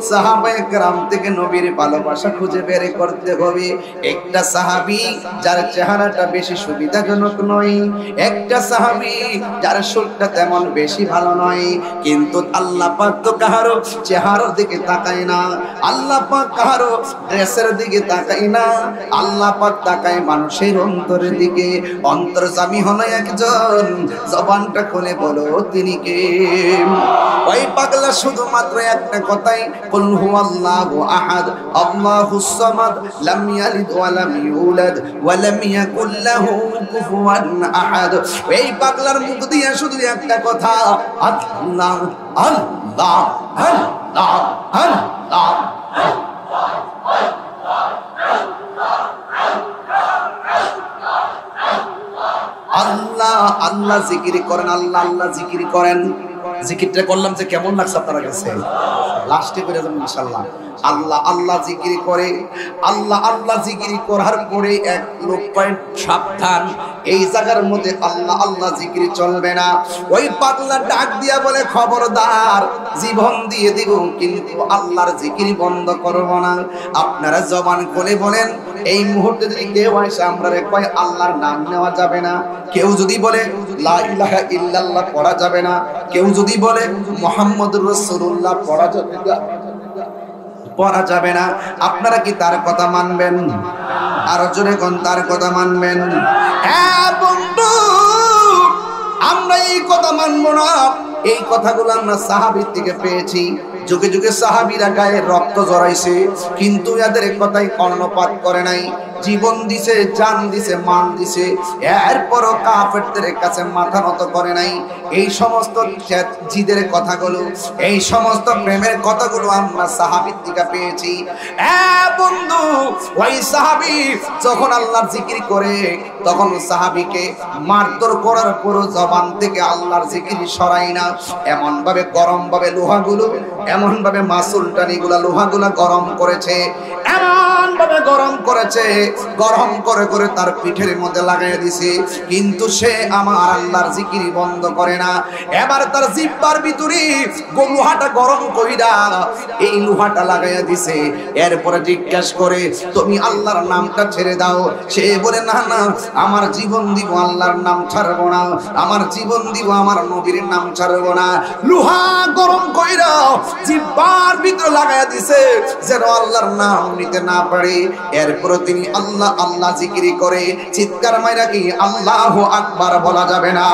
সাহাবায়ে কেরাম থেকে নবীর ভালোবাসা খুঁজে বের করতে হবে। একটা সাহাবী যার চেহারাটা বেশি সুবিধাজনক নয়, একটা সাহাবী যার সুরটা তেমন বেশি ভালো নয়, কিন্তু আল্লাহ পাক তো কাহারো চেহারার দিকে তাকায় না, আল্লাহ পাক কাহারো ড্রেসের দিকে তাকায় না, আল্লাহ পাক তাকায় মানুষের অন্তরের দিকে। অন্তর্যামী হলো একজন, জবানটা খুলে বলো তিনি কে? ওই পাগলা শুধুমাত্র একটা কথাই, কুল হুয়াল্লাহু আহাদ আল্লাহুস সামাদ লাম ইয়ালিদ ওয়া লাম ইউলাদ ওয়া লাম ইয়াকুল লাহু কুফুয়ান আহাদ। এই পাগলার মুখ দিয়ে শুধু একটা কথা, আল্লাহ আল্লাহ আল্লাহ আল্লাহ। আল্লাহ আল্লাহ জিকির করেন, আল্লাহ আল্লাহ জিকির করেন। জিকিরটা করলাম যে কেমন লাগছে আপনার কাছে? লাস্টে করে যাবেন ইনশাআল্লাহ। আল্লাহ আল্লাহ জিকির করে, আল্লাহ আল্লাহ জিকির করার পরে এক লোক পয়েন্ট সাবধান, এই জায়গার মধ্যে আল্লাহ আল্লাহ জিকির চলবে না। ওই পাগলা ডাক দিয়া বলে খবরদার, জীবন দিয়ে দিব কিন্তু আল্লাহর জিকির বন্ধ করব না। আপনারা জবান খুলে বলেন, এই মুহূর্তে যদি কেউ আসে আমরা কয় আল্লাহর নাম নেওয়া যাবে না, কেউ যদি বলে লা ইলাহা ইল্লাল্লাহ পড়া যাবে না, কেউ যদি বলে মুহাম্মদুর রাসূলুল্লাহ পড়া যাবে না, আপনারা কি তার কথা মানবেন? আর জোরে কোন তার কথা মানবেন? হ্যাঁ বন্ধু, আমরা এই কথা মানবো না। এই কথাগুলো আমরা সাহাবীর থেকে পেয়েছি। যুগে যুগে সাহাবীরা গায়ে রক্ত জড়াইছে, কিন্তু এদের কথাই কর্ণপাত করে নাই। জীবন দিছে, জান দিছে, মান দিছে, এরপরও কাফেরদের কাছে মাথা নত করে নাই। এই সমস্ত জিদের কথাগুলো, এই সমস্ত প্রেমের কথাগুলো আমরা সাহাবীর থেকে পেয়েছি। বন্ধু, ওই সাহাবী যখন আল্লাহর জিকির করে, তখন সাহাবীকে মারধর করার পরও জবান থেকে আল্লাহর জিকির সরাই না। এমন ভাবে গরম ভাবে লোহাগুলো, এমন ভাবে মাসুল টানিগুলা লোহাগুলা গরম করেছে, এমন ভাবে গরম করেছে, গরম করে করে তার পিঠের মধ্যে লাগাইয়া দিছে, কিন্তু সে আমার আল্লাহর জিকির বন্ধ করে না। এবার তার জিহ্বার ভিতরে লোহাটা গরম কইরা এই লোহাটা লাগাইয়া দিছে। এরপরে জিজ্ঞাসা করে, তুমি আল্লাহর নামটা ছেড়ে দাও। সে বলে, না না, আমার জীবন দিব আল্লাহর নাম ছাড়বো না, আমার জীবন দিব আমার নবীর নাম ছাড়বো না। লোহা গরম কইরা জিহ্বার ভিতরে লাগাইয়া দিছে যেন আল্লাহর নাম নিতে না পারে। এরপরে তিনি আল্লাহ আল্লাহ জিকির করে, চিৎকার মাইরা কি আল্লাহু আকবার বলা যাবে না?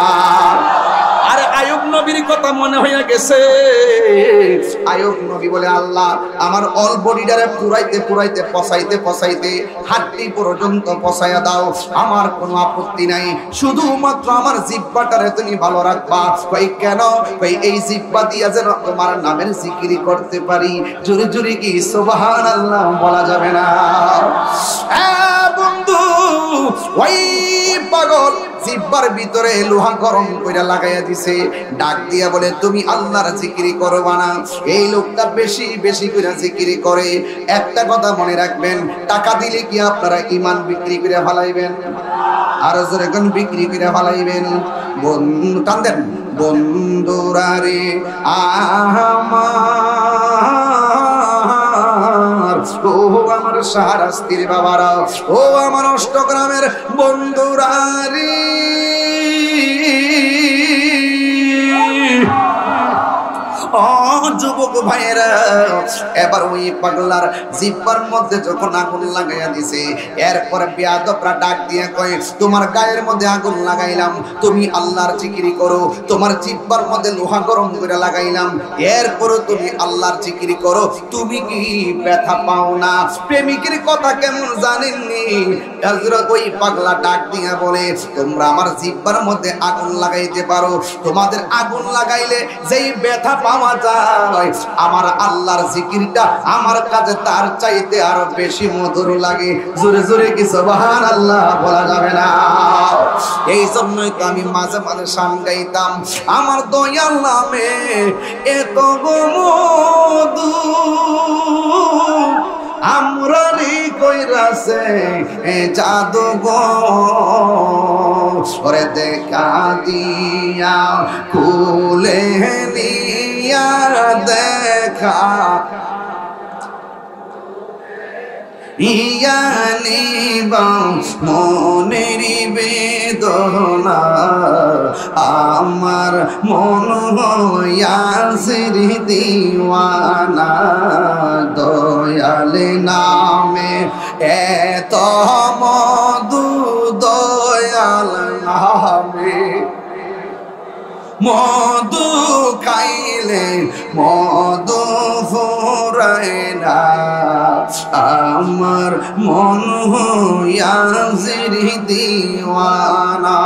আরে আয়ুব নবীর কথা মনে হইয়া গেছে। আয়ুব নবী বলে, আল্লাহ আমার অল বডিটারে পুরাইতে পুরাইতে পচাইতে পচাইতে হাড্ডি পর্যন্ত পচাইয়া দাও, আমার কোনো আপত্তি নাই, শুধুমাত্র আমার জিহ্বাটারে তুমি ভালো রাখবা। কই কেন? কই এই জিহ্বা দিয়া যেন তোমার নামের জিকির করতে পারি। জোরে জোরে কি সুবহানাল্লাহ বলা যাবে না? বন্ধু, ওই পাগল জিহ্বার ভিতরে লোহা গরম কইরা লাগাইয়া দিছে, ডাক দিয়া বলে, তুমি আল্লাহর জিকির করবা না? এই লোকটা বেশি বেশি কইরা জিকির করে। একটা কথা মনে রাখবেন, টাকা দিলে কি আপনারা ঈমান বিক্রি করে ফেলাইবেন? আর জোরে কোন বিক্রি করে ফেলাইবেন? বন্ধু কান্দেন, বন্ধুরা রে আমার, ও আমার শাহরাস্তির বাবারা, ও আমার অষ্টগ্রামের বন্ধুরা রে, যুবক ভাইয়েরা, এবার ওই পাগলার জিহ্বার মধ্যে যখন আগুন লাগাইয়া দিছে, এরপরে বেয়াদবরা ডাক দিয়ে কয়, তোমার গায়ের মধ্যে আগুন লাগাইলাম, তুমি আল্লাহর জিকির করো, তোমার জিহ্বার মধ্যে লোহা গরম করে লাগাইলাম, এরপরও তুমি আল্লাহর জিকির করো, তুমি কি ব্যথা পাও না? প্রেমিকের কথা কেমন জানেননি? হযরত ওই পাগলা ডাক দিয়ে বলে, তোমরা আমার জিহ্বার মধ্যে আগুন লাগাইতে পারো, তোমাদের আগুন লাগাইলে যেই ব্যথা পাওয়া যায়, আমার আল্লাহর জিকিরটা আমার কাছে তার চাইতে আরো বেশি মধুর লাগে। জোরে জোরে কি সুবহানাল্লাহ বলা যাবে না? এই জন্যই তো আমি মাঝে মাঝে শান গাইতাম, আমার দয়াল নামে এত মধু আমরা রে কইরাছে জাদু গো, ওরে দেখা দিয়া খুলে নিয়া দেখা ইয়ানিবা মনের বেদনা, আমার মন হইয়াছির দিওয়ানা, দয়াল নামে এত মধু, দয়াল নামে মধু খাইলে মধু ফুরায় না, আমার মন হইয়াছির দিওয়ানা।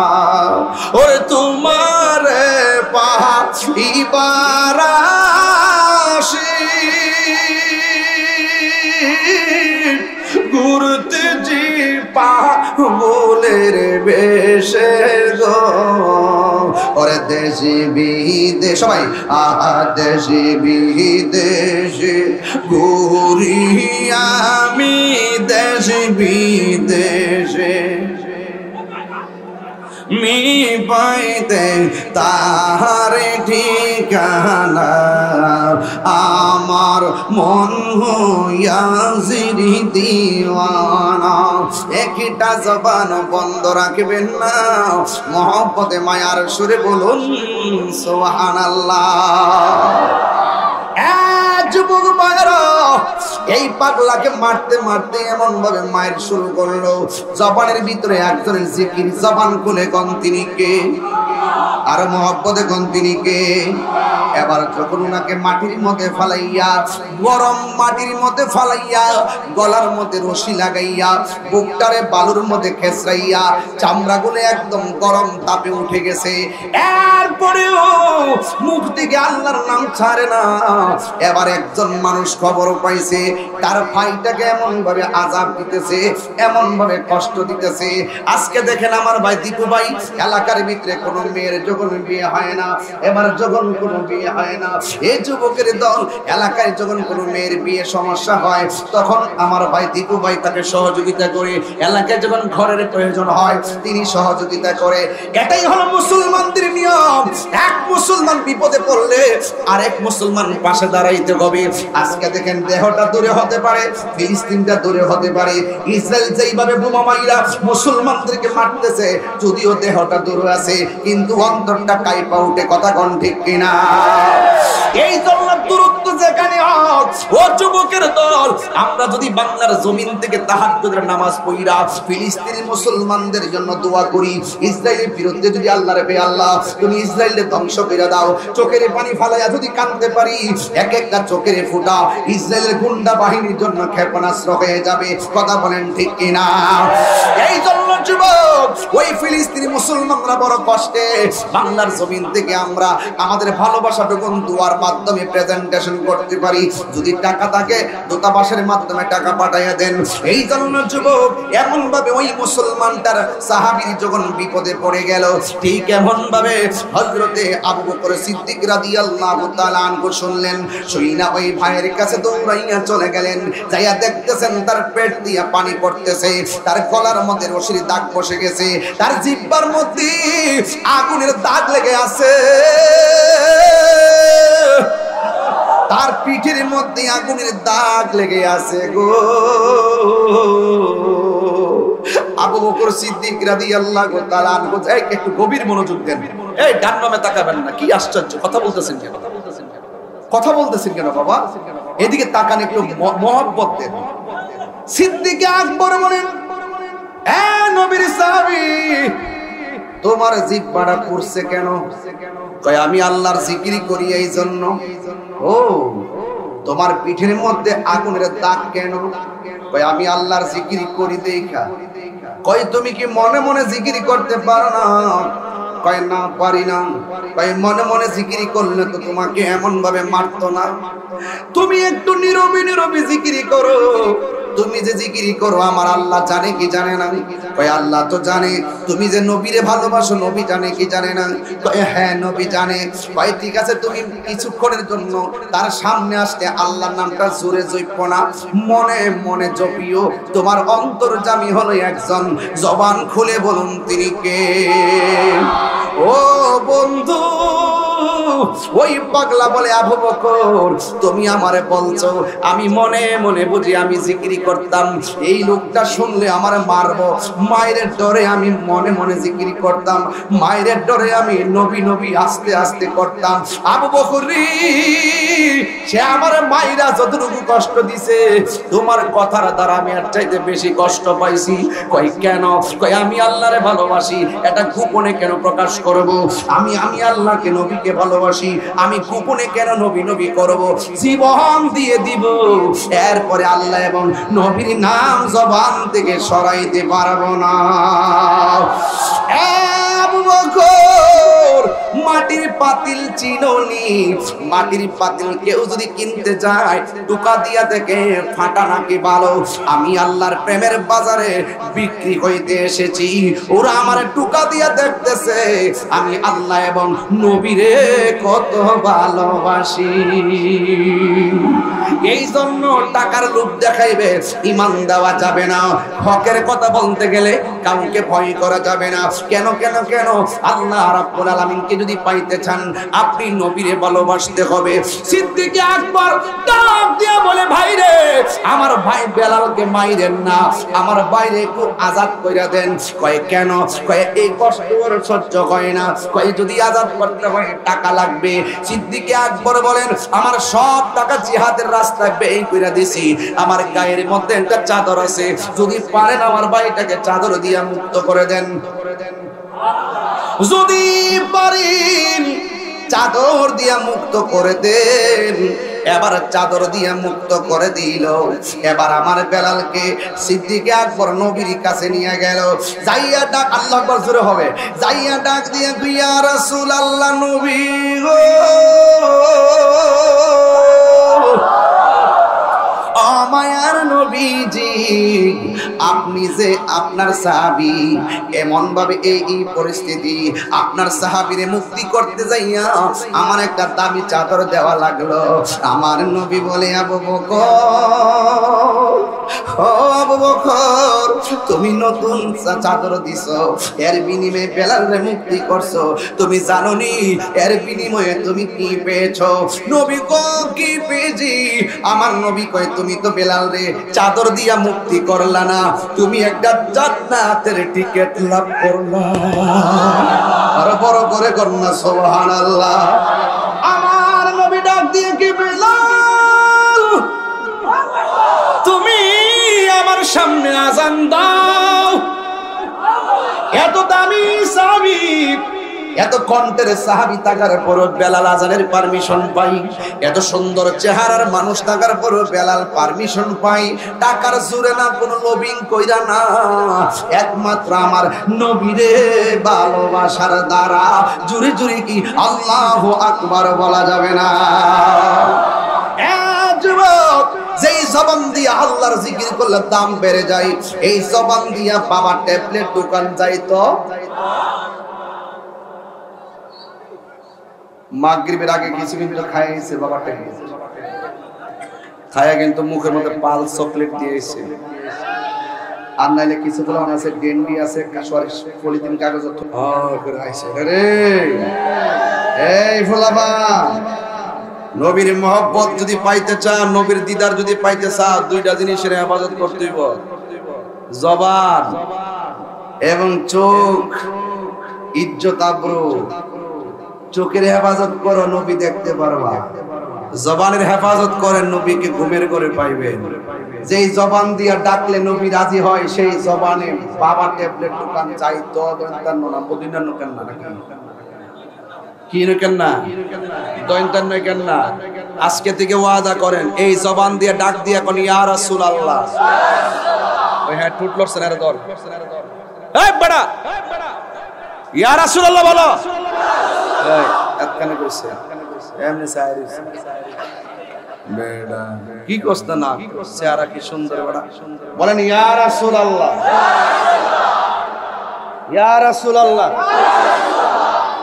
ওরে তোমার পাইবার আসি ঘুরতে জি পাগলের বেশে গো, ওরে দেশে বিদেশে সবাই দেশে বিদেশে ঘুরি আমি দেশে বিদেশে মি পাইতে তার ঠিকানা আমার মন হইয়াছিরি দিওয়ানা একটা জবান বন্ধ রাখবেন না মহব্বতে মায়ার সুরে বলুন সুবহানাল্লাহ যুবক মায়েরা এই পাগলাকে মারতে মারতে এমন ভাবে মায়ের শুরু করলো জবানের ভিতরে একজনের জিকির জবান খুলে কোন তিনি কে আর মহব্বতে কোন তিনি কে এবার যখন উনাকে মাটির মধ্যে ফালাইয়া গরম মাটির মধ্যে ফালাইয়া গলার মধ্যে রশি লাগাইয়া বুকটারে বালুর মধ্যে খেসরাইয়া চামড়াগুলো একদম গরম তাপে উঠে গেছে এরপরেও মুখ থেকে আল্লাহর নাম ছাড়ে না এবার একজন মানুষ খবর পাইছে তার ভাইটাকে এমন ভাবে আযাব দিতেছে এমন ভাবে কষ্ট দিতেছে আজকে দেখেন আমার ভাই দীপু ভাই এলাকার ভিতরে কোনো মেয়ের যখন বিয়ে হয় না এবার যখন কোনো বিয়ে হয় না এই যুবকের দল এলাকায় যখন কোনো মেয়ের বিয়ে সমস্যা হয় তখন আমার ভাই দীপু ভাই তাকে সহযোগিতা করে এলাকায় যখন ঘরের প্রয়োজন হয় তিনি সহযোগিতা করে এটাই হলো মুসলমানদের নিয়ম এক মুসলমান বিপদে পড়লে আরেক মুসলমান পাশে দাঁড়াইতে হবে আজকে দেখেন দেহটা দূরে হতে পারে ফিলিস্তিনটা দূরে হতে পারে ইসরায়েল যেইভাবে বোমা মাইরা মুসলমানদেরকে মারতেছে যদিও দেহটা দূরে আছে কিন্তু অন্তরটা কাইপা উঠে কথা কোন ঠিক কিনা এই জন্য দূরত্ব যেখানে হোক ও যুবকের দল আমরা যদি বাংলার জমিন থেকে তাহাজ্জুদের নামাজ পড়িরা ফিলিস্তিনি মুসলমানদের জন্য দোয়া করি ইসরায়েলের বিরুদ্ধে যদি আল্লাহরে বে আল্লাহ তুমি ইসরায়েলকে ধ্বংস করে দাও চোখের পানি ফালাইয়া যদি কাঁদতে পারি এক একটা চোখের ফোঁটা ইসরায়েলের গুন্ডা বাহিনীর জন্য ক্ষেপণাস্ত্র হয়ে যাবে কথা বলেন ঠিক কিনা এই জন্য যুবক ওই ফিলিস্তিনি মুসলমানরা বড় কষ্টে বাংলার জমিন থেকে আমরা আমাদের ভালোবাসাটুকু দুয়ার মাধ্যমে প্রেজেন্টেশন করতে পারি যদি টাকা থাকে দূতাবাসের মাধ্যমে টাকা পাঠাইয়া দেন এই জন্য যুবক এমন ভাবে ওই মুসলমানটার সাহাবী যখন বিপদে পড়ে গেল ঠিক এমন ভাবে হযরতে আবু বকর সিদ্দিক রাদিয়াল্লাহু তাআলা আনহু শুনলেন শুইনা ওই ভাইয়ের কাছে দৌড়াইয়া চলে গেলেন যাইয়া দেখতেছেন তার পেট দিয়া পানি পড়তেছে তার গলার মধ্যে রশির দাগ বসে গেছে তার জিহ্বার মধ্যে আগুনের দাগ লেগে আছে তার পিঠের মধ্যে আগুনের দাগ লেগে আছে গো আবু বকর সিদ্দিক রাদিয়াল্লাহু তাআলা আনহু একটু গভীর মনোযোগ দেন এই ডান বামে তাকাবেন না কি আশ্চর্য কথা বলতেছেন কেন কথা বলতেছেন কেন বাবা এদিকে তাকান একটু মহব্বত দেন সিদ্দিক আকবর বলেন এ নবীর সাহাবী তোমার জিহ্বাটা পুড়ছে কেন কয় আমি আল্লাহর জিকির করি এই জন্য ও তোমার পিঠের মধ্যে আগুনের দাগ কেন কয় আমি আল্লাহর জিকির করি দেখা কয় তুমি কি মনে মনে জিকির করতে পারো না কয় না পারি না কয় মনে মনে জিকির করলে তো তোমাকে এমন ভাবে মারতো না তুমি একটু নীরবে নীরবে জিকির করো তুমি যে জিকির করো আমার আল্লাহ জানে কি জানে না কয় আল্লাহ তো জানে তুমি যে নবীরে ভালোবাসো নবী জানে কি জানে না কয় হ্যাঁ নবী জানে কয় ঠিক আছে তুমি কিছুক্ষণের জন্য তার সামনে আসতে আল্লাহর নামটা জোরে জপো না মনে মনে জপিও তোমার অন্তর্যামী হলো একজন জবান খুলে বলুন তিনি কে ও বন্ধু ওই পাগলা বলে আবু বকর তুমি আমারে বলছো আমি মনে মনে বুঝি আমি জিকির করতাম এই লোকটা শুনলে আমারে মারবো মায়ের ডরে আমি মনে মনে জিকির করতাম মায়ের ডরে আমি নবী নবী আস্তে আস্তে করতাম আবু বকর সে আমার মায়েরা যতটুকু কষ্ট দিছে তোমার কথার দ্বারা আমি আর চাইতে বেশি কষ্ট পাইছি কই কেন কই আমি আল্লাহরে ভালোবাসি এটা গোপনে কেন প্রকাশ করব আমি আল্লাহকে নবীকে ভালোবাসি আমি গোপনে কেন নবী নবী করব জীবন দিয়ে দিব এরপরে আল্লাহ এবং নবীর নাম জবান থেকে সরাইতে পারবো না আবু বকর মাটির পাতিল চিনোনি, মাটির পাতিল কেউ যদি কিনতে যায় টুকা দিয়া দেখে ফাটা নাকি ভালো। আমি আল্লাহর প্রেমের বাজারে বিক্রি হইতে এসেছি, ওরা আমার টুকা দিয়া দেখতেছে আমি আল্লাহ এবং নবীরে কত ভালোবাসি। এই জন্য টাকার লোভ দেখাইবে ঈমান দেওয়া যাবে না। হকের কথা বলতে গেলে কাউকে ভয় করা যাবে না। কেন কেন কেন? আল্লাহ রাব্বুল আলামিনকে যদি পাইতে চান আপনি নবীরে ভালোবাসতে হবে। সিদ্দিক আকবর ডাক দিয়ে বলে, ভাই রে, আমার ভাই বেলালকে মাইরেন না, আমার বাইরে একটু আজাদ কইরা দেন। কয় কেন? কয় এই কষ্ট ওর সহ্য হয় না, কয় যদি আজাদ করতে হয় টাকা লাগবে। সিদ্দিক আকবর বলেন, আমার সব টাকা জিহাদের রাস্তায় ব্যয় কইরা দিছি, আমার গায়ের মধ্যে একটা চাদর আছে, যদি পারেন আমার ভাইটাকে চাদর দিয়ে মুক্ত করে দেন। যদি পারেন চাদর দিয়া মুক্ত করে দেন। এবার চাদর দিয়া মুক্ত করে দিল। এবার আমার বেলালকে সিদ্দিক আকবর নবীর কাছে নিয়ে গেল। যাইয়া ডাক, আল্লাহু আকবার জোরে হবে, যাইয়া ডাক দিয়া ইয়া রাসূলুল্লাহ, নবী গো, মায়ার নবীজি, আপনি যে আপনার সাহাবী, এমন ভাবে এই পরিস্থিতি, আপনার সাহাবীরে মুক্তি করতে যাইয়া আমার একটা দামি চাদর দেওয়া লাগলো। আমার নবী বলে, আবু বকর, ও আবু বকর, তুমি নতুন চাদর দিছো, এর বিনিময়ে বেলালরে মুক্তি করছো, তুমি জানো নি এর বিনিময়ে তুমি কি পেয়েছো? নবী কো, কি পেয়েছি? আমার নবী কয়, তুমি তো বেলালরে চাদর দিয়া মুক্তি করলা না, তুমি একটা জান্নাতের টিকিট লাভ করলা। আর বড় করে করনা সুবহানাল্লাহ। আমার নবী ডাক দিয়ে কি, বেলাল তুমি আমার সামনে আজান দাও। এত দামি সাহাবী, এত কণ্ঠের সাহাবী থাকার পর বেলাল আজানের পারমিশন পাই, এত সুন্দর চেহারার মানুষ থাকার পর বেলাল পারমিশন পাই। টাকার জোরে না, কোনো লবিং কইরা না, একমাত্র আমার নবীরে ভালোবাসার দ্বারা। জুরি জুরি কি আল্লাহু আকবার বলা যাবে না? যুবক, যেই জবান দিয়া আল্লাহর জিকির করলে দাম বেড়ে যায়, এই জবান দিয়া বাবা ট্যাবলেট দোকান যাইতো, মাগরিবের আগে কিছু কিন্তু খাইছে বাবাটা, খায়া কিন্তু মুখের মধ্যে পাল চকলেট দিয়েছে। আর নাইলে কিছু গুলো আছে, ডেন্ডি আছে, পলিথিন কাগজ রে। এই ফোলাবা, নবীর মহব্বত যদি পাইতে চান, নবীর দিদার যদি পাইতে চান, দুইটা জিনিসের হেফাজত করতে হইব, জবান এবং চোখ। ইজ্জত আবরু, চোখের হেফাজত করো, নবী দেখতে পারবা। জবানের হেফাজত করেন, নবীকে ঘুমের করে পাইবেন। যেই জবান দিয়া ডাকলে নবী রাজি হয়, সেই জবানে বাবা ট্যাবলেট দোকান চাইতো, দন্তান্ন না, মদিনান্ন কেন না, কি কেন না, দন্তান্ন কেন না। আজকে থেকে ওয়াদা করেন, এই জবান দিয়ে ডাক দিয়া কোন ইয়া রাসূলুল্লাহ। ওই হ্যাঁ টুট লড়ছেন আরে দল, এই বড়া ইয়া রাসূলুল্লাহ বলো। এই এতখানে কইছে, এমনি সাইরিস বেডা কি কষ্ট না, চেহারা কি সুন্দর বড়া। বলেন ইয়া রাসূলুল্লাহ, ইয়া রাসূলুল্লাহ।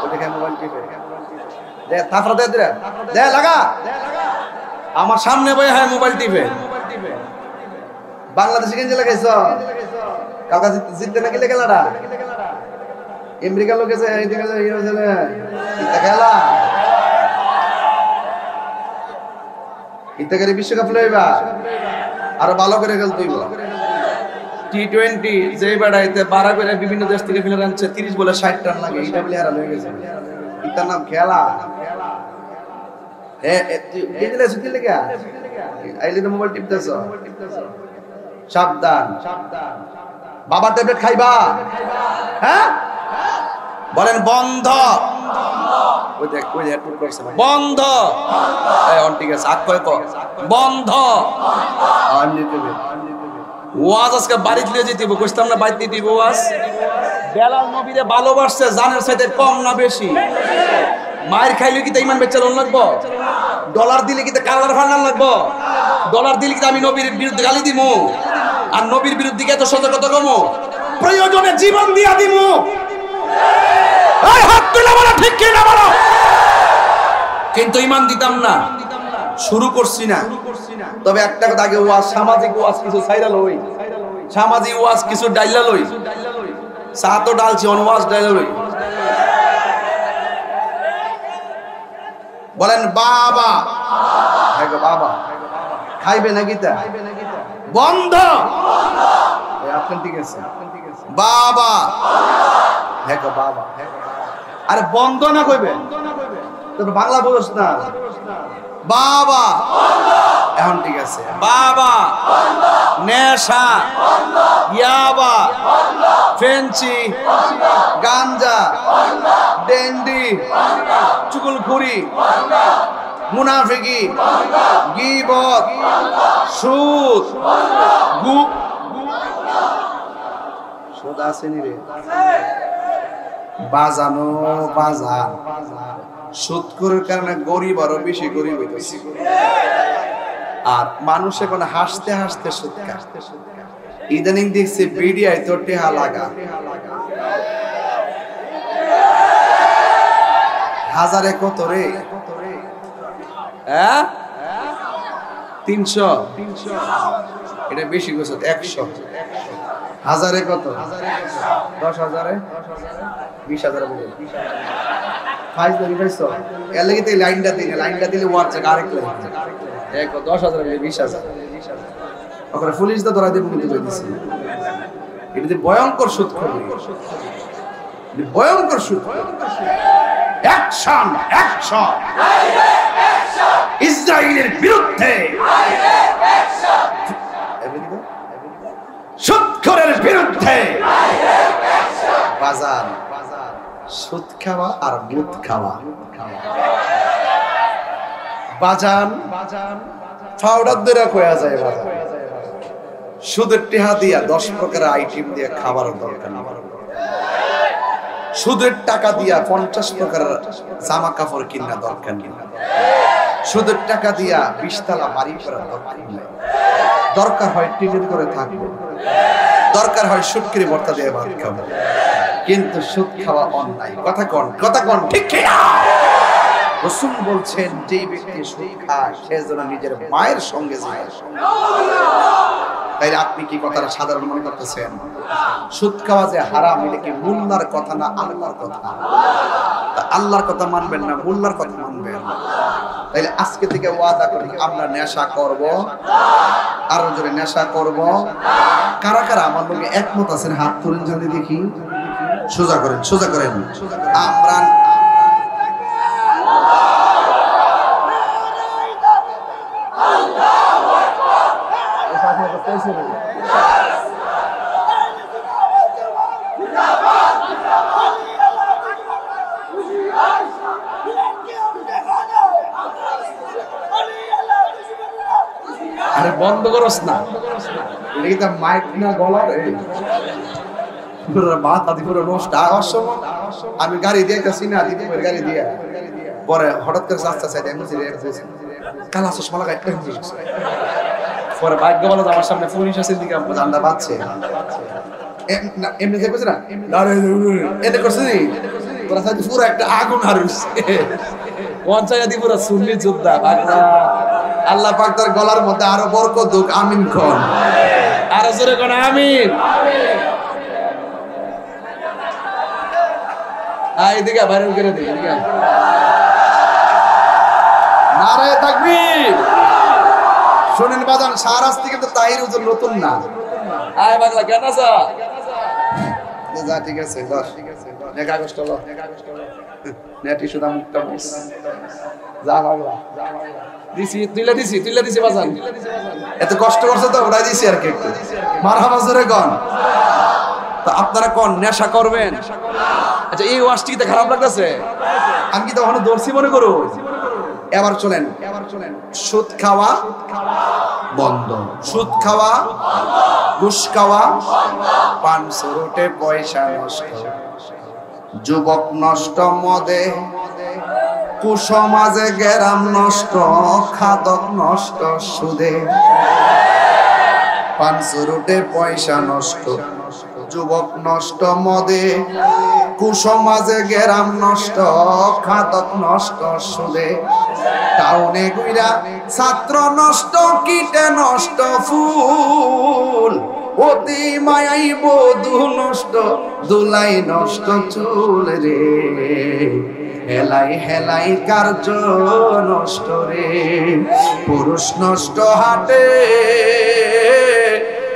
ওটা কেন মোবাইল টিপে দে, থাফরা দে দে, দে লাগা। আমার সামনে বই হ্যাঁ মোবাইল টিপে। বাংলাদেশে কেন লাগাইছ? কাকা জিততে নাকি লেগেলাডা আমেরিকার লোক আছে, এইদিকে হিরো ছেলে ইতা খেলা ইতাকারি বিশ্বকাপ লইবা, আরো ভালো করে খেলতে হইব। টি20 যেই বেড়াইতে 12 করে বিভিন্ন দেশ থেকে প্লেয়ার আনছে, 30 বলে 60 রান লাগে, এটা প্লেয়ার হয়ে গেছে। ইতার নাম খেলা। এ তুই গেলে সুতি লাগা আইলে তো মোবাইল টিপতেছ, সাবধান। বাবা ট্যাবলেট খাইবা, হ্যাঁ বলেন বন্ধ। ওই দেখ ওই এয়ারপোর্ট করছে বন্ধ। এই অন ঠিক আছে, আক কয় কো বন্ধ। আর নিতে ওয়াজ আজকে বাড়িতে নিয়ে যেতে হবে, কইতাম না বাড়িতে দিব ওয়াজ। বেলাল নবীরে ভালোবাসছে জানের চাইতে কম না বেশি? মায়ের খাইলে কি তা ইমান বেচালন লাগবো? ডলার দিলে কি তা কালার ফান্ডার লাগবো? ডলার দিলে কি আমি নবীর বিরুদ্ধে গালি দিমু? আর নবীর বিরুদ্ধে এত সতর্কতা কমো? প্রয়োজনে জীবন দিয়া দিমু। এই হাত তুলে বলো ঠিক কি না বলো। কিন্তু ইমান দিতাম না, শুরু করছি না। তবে একটা কথা, আগে ওয়াজ, সামাজিক ওয়াজ কিছু ছাইরা লই, সামাজিক ওয়াজ কিছু ডাইলা লই। চা তো ডালছি, ওয়াজ ডাইলা লই। বলেন বাবা। হ্যাঁ গো বাবা। খাইবে নাকি তা? বন্ধ। আপনার ঠিক আছে বাবা। হ্যাঁ গো বাবা। আরে বন্ধ না কইবে, তবে বাংলা বলছ না বাবা। এখন ঠিক আছে বাবা। নেশা, ইয়াবা, ফেন্সি, গাঞ্জা, ডেন্ডি, চুগলখুরি, মুনাফিকি, গীবত, সুদ, সুদ আসেনি রে বাজানো বাজান। সুদখোরের কারণে গরিব আরো বেশি গরিব হইতেছে। আর মানুষ এখন হাসতে হাসতে সুদ খায়। ইদানিং দেখছি বিডিআই তো টেহা লাগা, হাজারে কত রে? 300। এটা বেশি গেছে 100। হাজারে কত? 10,000, 20,000 বলে। এর লাগি লাইনটা দিলে, লাইনটা দিলে ওয়ার জায়গা আরেক লাইন। 10,000 বলে 20,000। ওখানে পুলিশ তো ধরা দিয়ে বলে দিয়েছে। এটা ভয়ঙ্কর সুদ করবে, ভয়ঙ্কর সুদ। অ্যাকশন, অ্যাকশন, ইসরায়েলের বিরুদ্ধে, সুদখোরের বিরুদ্ধে। বাজার, সুদ খাওয়া আর মুদ খাওয়া। বাজান পাউডার দিয়ে কয়া যায় বাজার। সুদের টেহা দিয়া 10 প্রকারের আইটেম দিয়ে খাবার দরকার। সুদের টাকা দিয়া 50 প্রকারের জামা কাপড় কিনা দরকার নেই। সুদের টাকা দিয়া 20 তলা বাড়ি করার দরকার নেই। দরকার হয় টিনের করে থাকবো, দরকার হয় শুটকিরি ভর্তা দিয়ে ভাত খাবো। কিন্তু সুদ খাওয়া অন্যায়। কথা কন, কথা কন ঠিক কি না? রাসূল বলছেন যে ব্যক্তি সুদ খায় সে যেন নিজের মায়ের সঙ্গে যায়। তাই আপনি কি কথাটা সাধারণ মনে করতেছেন? সুদ খাওয়া যে হারাম, এটা কি মুল্লার কথা না আল্লাহর কথা? আল্লাহর কথা মানবেন না মুল্লার কথা মানবেন? তাইলে আজকে থেকে ওয়াদা করেন আমরা নেশা করব, আরো জোরে নেশা করব। কারা কারা আমার লোকে একমত আছেন হাত তুলেন যদি দেখি। সোজা করেন, সোজা করেন। আমরা আরে বন্ধ করস না, এটা কি মাইক না গলার? মাথা দিয়ে পুরো নষ্ট। আমি গাড়ি দিয়ে গেছি না, দিদি গাড়ি দিয়ে পরে হঠাৎ করে রাস্তা সাইডে কালা চশমা লাগাই পরে ভাগ্য বলো আমার সামনে পুলিশ আছে, দিকে জানলা পাচ্ছে। এমনি দেখছে না এতে করছে নি তোরা সাথে পুরো একটা আগুন হারুছে পঞ্চায়েত পুরো সুন্নি যোদ্ধা। আল্লাহ পাক তার গলার মধ্যে আরো বরকত দুক। আমিন কোন, আরো জোরে কোন আমিন। এদিকে ভাইরাল করে দিই। নারায়ে তাকবীর। শোনেন বাজান, শাহরাজ থেকে তো তাহির হুজুর নতুন না। আয় পাগলা কেন আছো? যা ঠিক আছে, বস। নে কাগজটা লো, নেটি সুদা মুক্তা বস। যা পাগলা, দিছি তুইলা দিছি বাজান। এত কষ্ট করছে তো ওরাই দিছি আর কি একটু। মারহাবা জোরে কোন। তো আপনারা কোন নেশা করবেন? আচ্ছা এই ওয়াজটি কি খারাপ লাগতেছে? আমি কি তখন দর্শি মনে করো? এবার চলেন, সুদ খাওয়া বন্ধ, সুদ খাওয়া ঘুষ খাওয়া, পান সুরুটে পয়সা নষ্ট, যুবক নষ্ট মদে, কুসমাজে গেরাম নষ্ট, খাদক নষ্ট সুদে। পান সুরুটে পয়সা নষ্ট, যুবক নষ্ট মদে, কুসমাজে গেরাম নষ্ট, খাদক নষ্ট সুদে। টাউনে গুইরা ছাত্র নষ্ট, কীটে নষ্ট ফুল, অতি মায়াই বধূ নষ্ট, দুলাই নষ্ট চুল রে। হেলাই হেলাই কার্য নষ্ট রে, পুরুষ নষ্ট হাটে,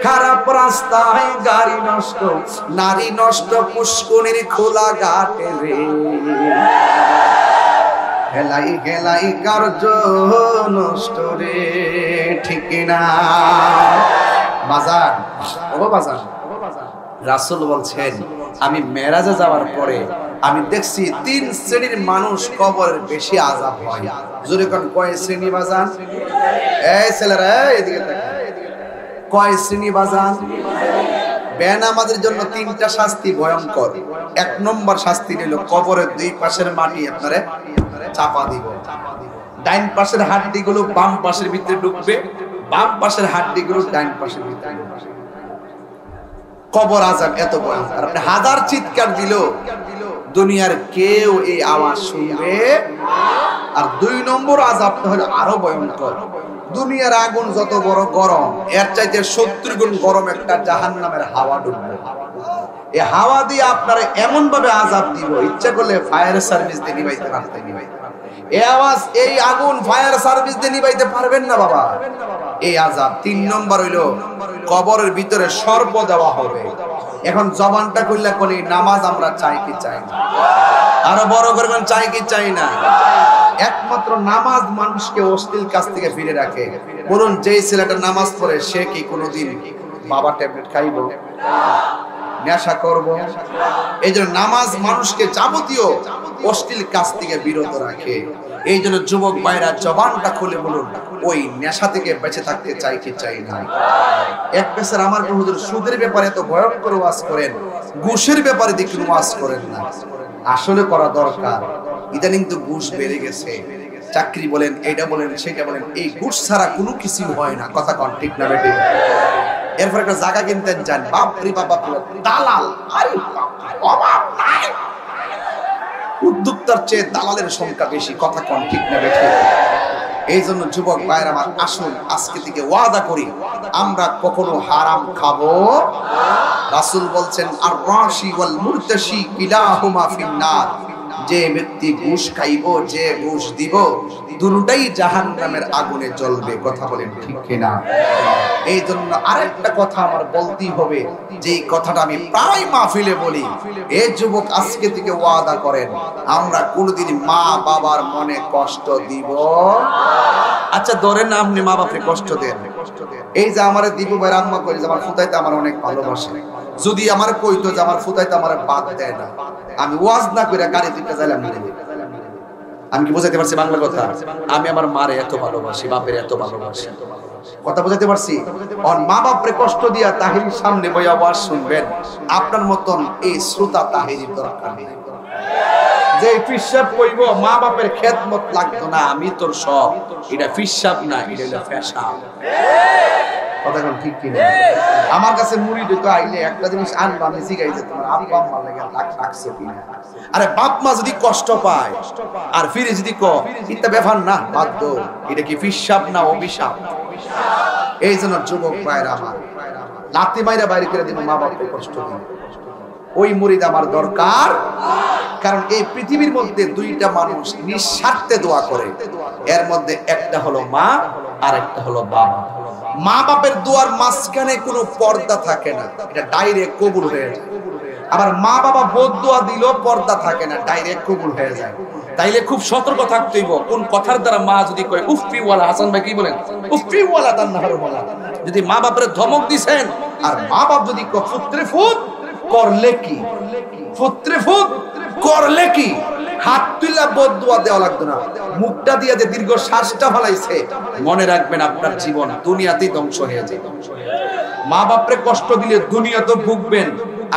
খারাপ রাস্তায় গাড়ি নষ্ট, নারী নষ্ট পুষ্করিণীর খোলা ঘাটে রে। হেলাই হেলাই কার্য নষ্ট রে, ঠিক না বাজার? ও বাজার, রাসূল বলছেন আমি মেরাজে যাওয়ার পরে আমি দেখছি 3 শ্রেণীর মানুষ কবরের বেশি আযাব হয়। জোরে কোন কয় শ্রেণী বাজান? এই ছেলেরা এদিকে তাকাও, কয় শ্রেণী বাজান? বেনামাজের জন্য 3টা শাস্তি ভয়ঙ্কর। 1 নম্বর শাস্তি হলো কবরের 2 পাশের মাটি আপনারে চাপা দিব। ডাইন পাশের হাড্ডিগুলো বাম পাশের ভিতরে ঢুকবে, বাম পাশের হাড্ডিগুলো ডাইন পাশের ভিতরে ঢুকবে। কবর আযাব এত ভয়ঙ্কর, আপনি হাজার চিৎকার দিলেও দুনিয়ার কেউ এই আওয়াজ শুনবে। আর 2 নম্বর আযাবটা হলো আরো ভয়ঙ্কর। দুনিয়ার আগুন যত বড় গরম, এর চাইতে 70 গুণ গরম একটা জাহান্নামের হাওয়া ঢুকবে। এই হাওয়া দিয়ে আপনারা এমন ভাবে আযাব দিব, ইচ্ছা করলে ফায়ার সার্ভিস দিয়ে নিভাইতে পারতেন। এই আওয়াজ, এই আগুন ফায়ার সার্ভিস দিয়ে নিভাইতে পারবেন না বাবা, এই আযাব। 3 নম্বর হইলো কবরের ভিতরে সর্প দেওয়া হবে। এখন জবানটা কইলা কোনি নামাজ আমরা চাই কি চাই না? আরো বড় করবেন, চাই কি চাই না? একমাত্র নামাজ মানুষকে অশ্লীল কাজ থেকে ফিরে রাখে। বলুন, যেই ছেলেটা নামাজ পড়ে সে কি কোনোদিন বাবা ট্যাবলেট খাইব, নেশা করব? এই জন্য নামাজ মানুষকে যাবতীয় অশ্লীল কাজ থেকে বিরত রাখে। এই জন্য যুবক ভাইরা জবানটা খুলে বলুন, ওই নেশা থেকে বেঁচে থাকতে চাই কি চাই না? এক পেশার আমার হুজুর সুদের ব্যাপারে এত ভয়ঙ্কর ওয়াজ করেন, ঘুষের ব্যাপারে দেখি ওয়াজ করেন না। আসলে করা দরকার। ইদানিং তো ঘুষ বেড়ে গেছে, চাকরি বলেন, এটা বলেন, সেটা বলেন, এই ঘুষ ছাড়া কোনো কিছু হয় না। কথা কন ঠিক না বেটি? এরপর একটা জায়গা কিনতে যান, বাপরে বাবা, দালাল, আরে অভাব নাই। উদ্যোক্তার চেয়ে দালালের সংখ্যা বেশি। কথা কন ঠিক না বেটি? এই জন্য যুবক ভাইরা আমার, আসুন আজকে থেকে ওয়াদা করি আমরা কখনো হারাম খাবো। রাসূল বলছেন, আর রাশি ওয়াল মুরতাশি কিলাহুমা ফিন্নার। যে ব্যক্তি ঘুষ খাইব, যে ঘুষ দিব, দুটোই জাহান্নামের আগুনে জ্বলবে। কথা বলেন ঠিক কিনা? এই জন্য আরেকটা কথা আমার বলতেই হবে, যে কথাটা আমি প্রায় মাহফিলে বলি। এই যুবক আজকে থেকে ওয়াদা করেন, আমরা কোনোদিন মা বাবার মনে কষ্ট দিব। আচ্ছা ধরেন আপনি মা বাপকে কষ্ট দেন, এই যে আমার দীপু ভাই আম্মা করি যে আমার ফুতাইতে আমার অনেক ভালোবাসে, যদি আমার কইতো যে আমার ফুতাইতে আমার বাদ দেয় না, আমি ওয়াজ না করে গাড়ি দিতে যাইলাম না। আমি কি বোঝাতে পারছি বাংলা কথা? আমি আমার মারে এত ভালোবাসি, বাপের এত ভালোবাসি। কথা বোঝাতে পারছি? অন মা বাপরে কষ্ট দিয়া তাহিরির সামনে বইয়া ওয়াজ শুনবেন, আপনার মতন এই শ্রোতা তাহিরির দরকার নেই। যে ফিসাব কইব মা বাপের খেদমত লাগতো না, আমি তোর সব, এটা ফিসাব না, এটা হলো পেশাব। কথা কোন ঠিক কি না? আমার কাছে মুরিদ তো আইলে একটা জিনিস আনবা, আমি জিগাই যে তোমার আব্বা আম্মা লাগে রাখছো কিনা। আরে বাপ মা যদি কষ্ট পায় আর ফিরে যদি ক এটা ব্যাপার না, বাধ্য, এটা কি ফিসাব না অভিশাপ? এই জন্য যুবক ভাইরা আমার, লাথি মাইরা বাইরে করে দিব মা বাপকে কষ্ট দিই, ওই মুরিদ আমার দরকার। কারণ এই পৃথিবীর মধ্যে 2টা মানুষ নিঃস্বার্থে দোয়া করে, এর মধ্যে একটা হলো মা আর একটা হলো বাবা। মা বাপের দোয়ার মাঝখানে কোনো পর্দা থাকে না, এটা ডাইরেক্ট কবুল হয়ে যায়। আবার মা বাবা বদদোয়া দিলেও পর্দা থাকে না, ডাইরেক্ট কবুল হয়ে যায়। তাইলে খুব সতর্ক থাকতে হইব, কোন কথার দ্বারা মা যদি কয় উফি ওয়ালা, হাসান ভাই কি বলেন, উফি ওয়ালা তান্নাহার ওয়ালা, যদি মা বাপের ধমক দিছেন আর মা বাপ যদি পুত্রে ফুত করলে কি, পুত্রে ফুত করলে কি, হাত তুলা বদদোয়া দেওয়া লাগতো না, মুখটা দিয়ে যে দীর্ঘ শ্বাসটা ফলাইছে, মনে রাখবেন আপনার জীবন দুনিয়াতেই ধ্বংস হয়ে যায়। মা বাপরে কষ্ট দিলে দুনিয়া তো ভুগবেন,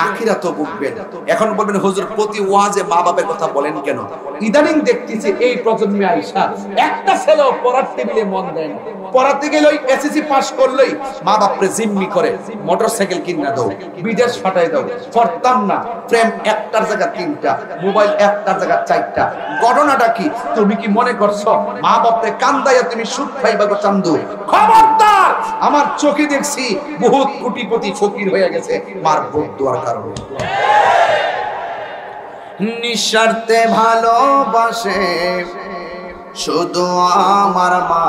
আখিরাতও ভুগবেন। এখন বলবেন হুজুর প্রতি ওয়াজে মা বাপের কথা বলেন কেন? ইদানিং দেখতেছি এই প্রজন্মে আইসা একটা ছেলেও পড়ার টেবিলে মন দেয় না। পড়াতে গেলেই এসএসসি পাস করলেই মা বাপরে জিম্মি করে মোটরসাইকেল কিনা দাও, বিদেশ ফাটাই দাও। পড়তাম না, প্রেম একটার জায়গা তিনটা, মোবাইল একটার জায়গা চারটা। ঘটনাটা কি? তুমি কি মনে করছো মা বাপরে কান্দাইয়া তুমি সুখ পাইবা গো চান্দু? খবরদার! আমার চোখে দেখছি বহুত কোটিপতি ফকির হয়ে গেছে মার ভোট দেওয়ার কারণে। নিঃস্বার্থে ভালোবাসে শুধু আমার মা,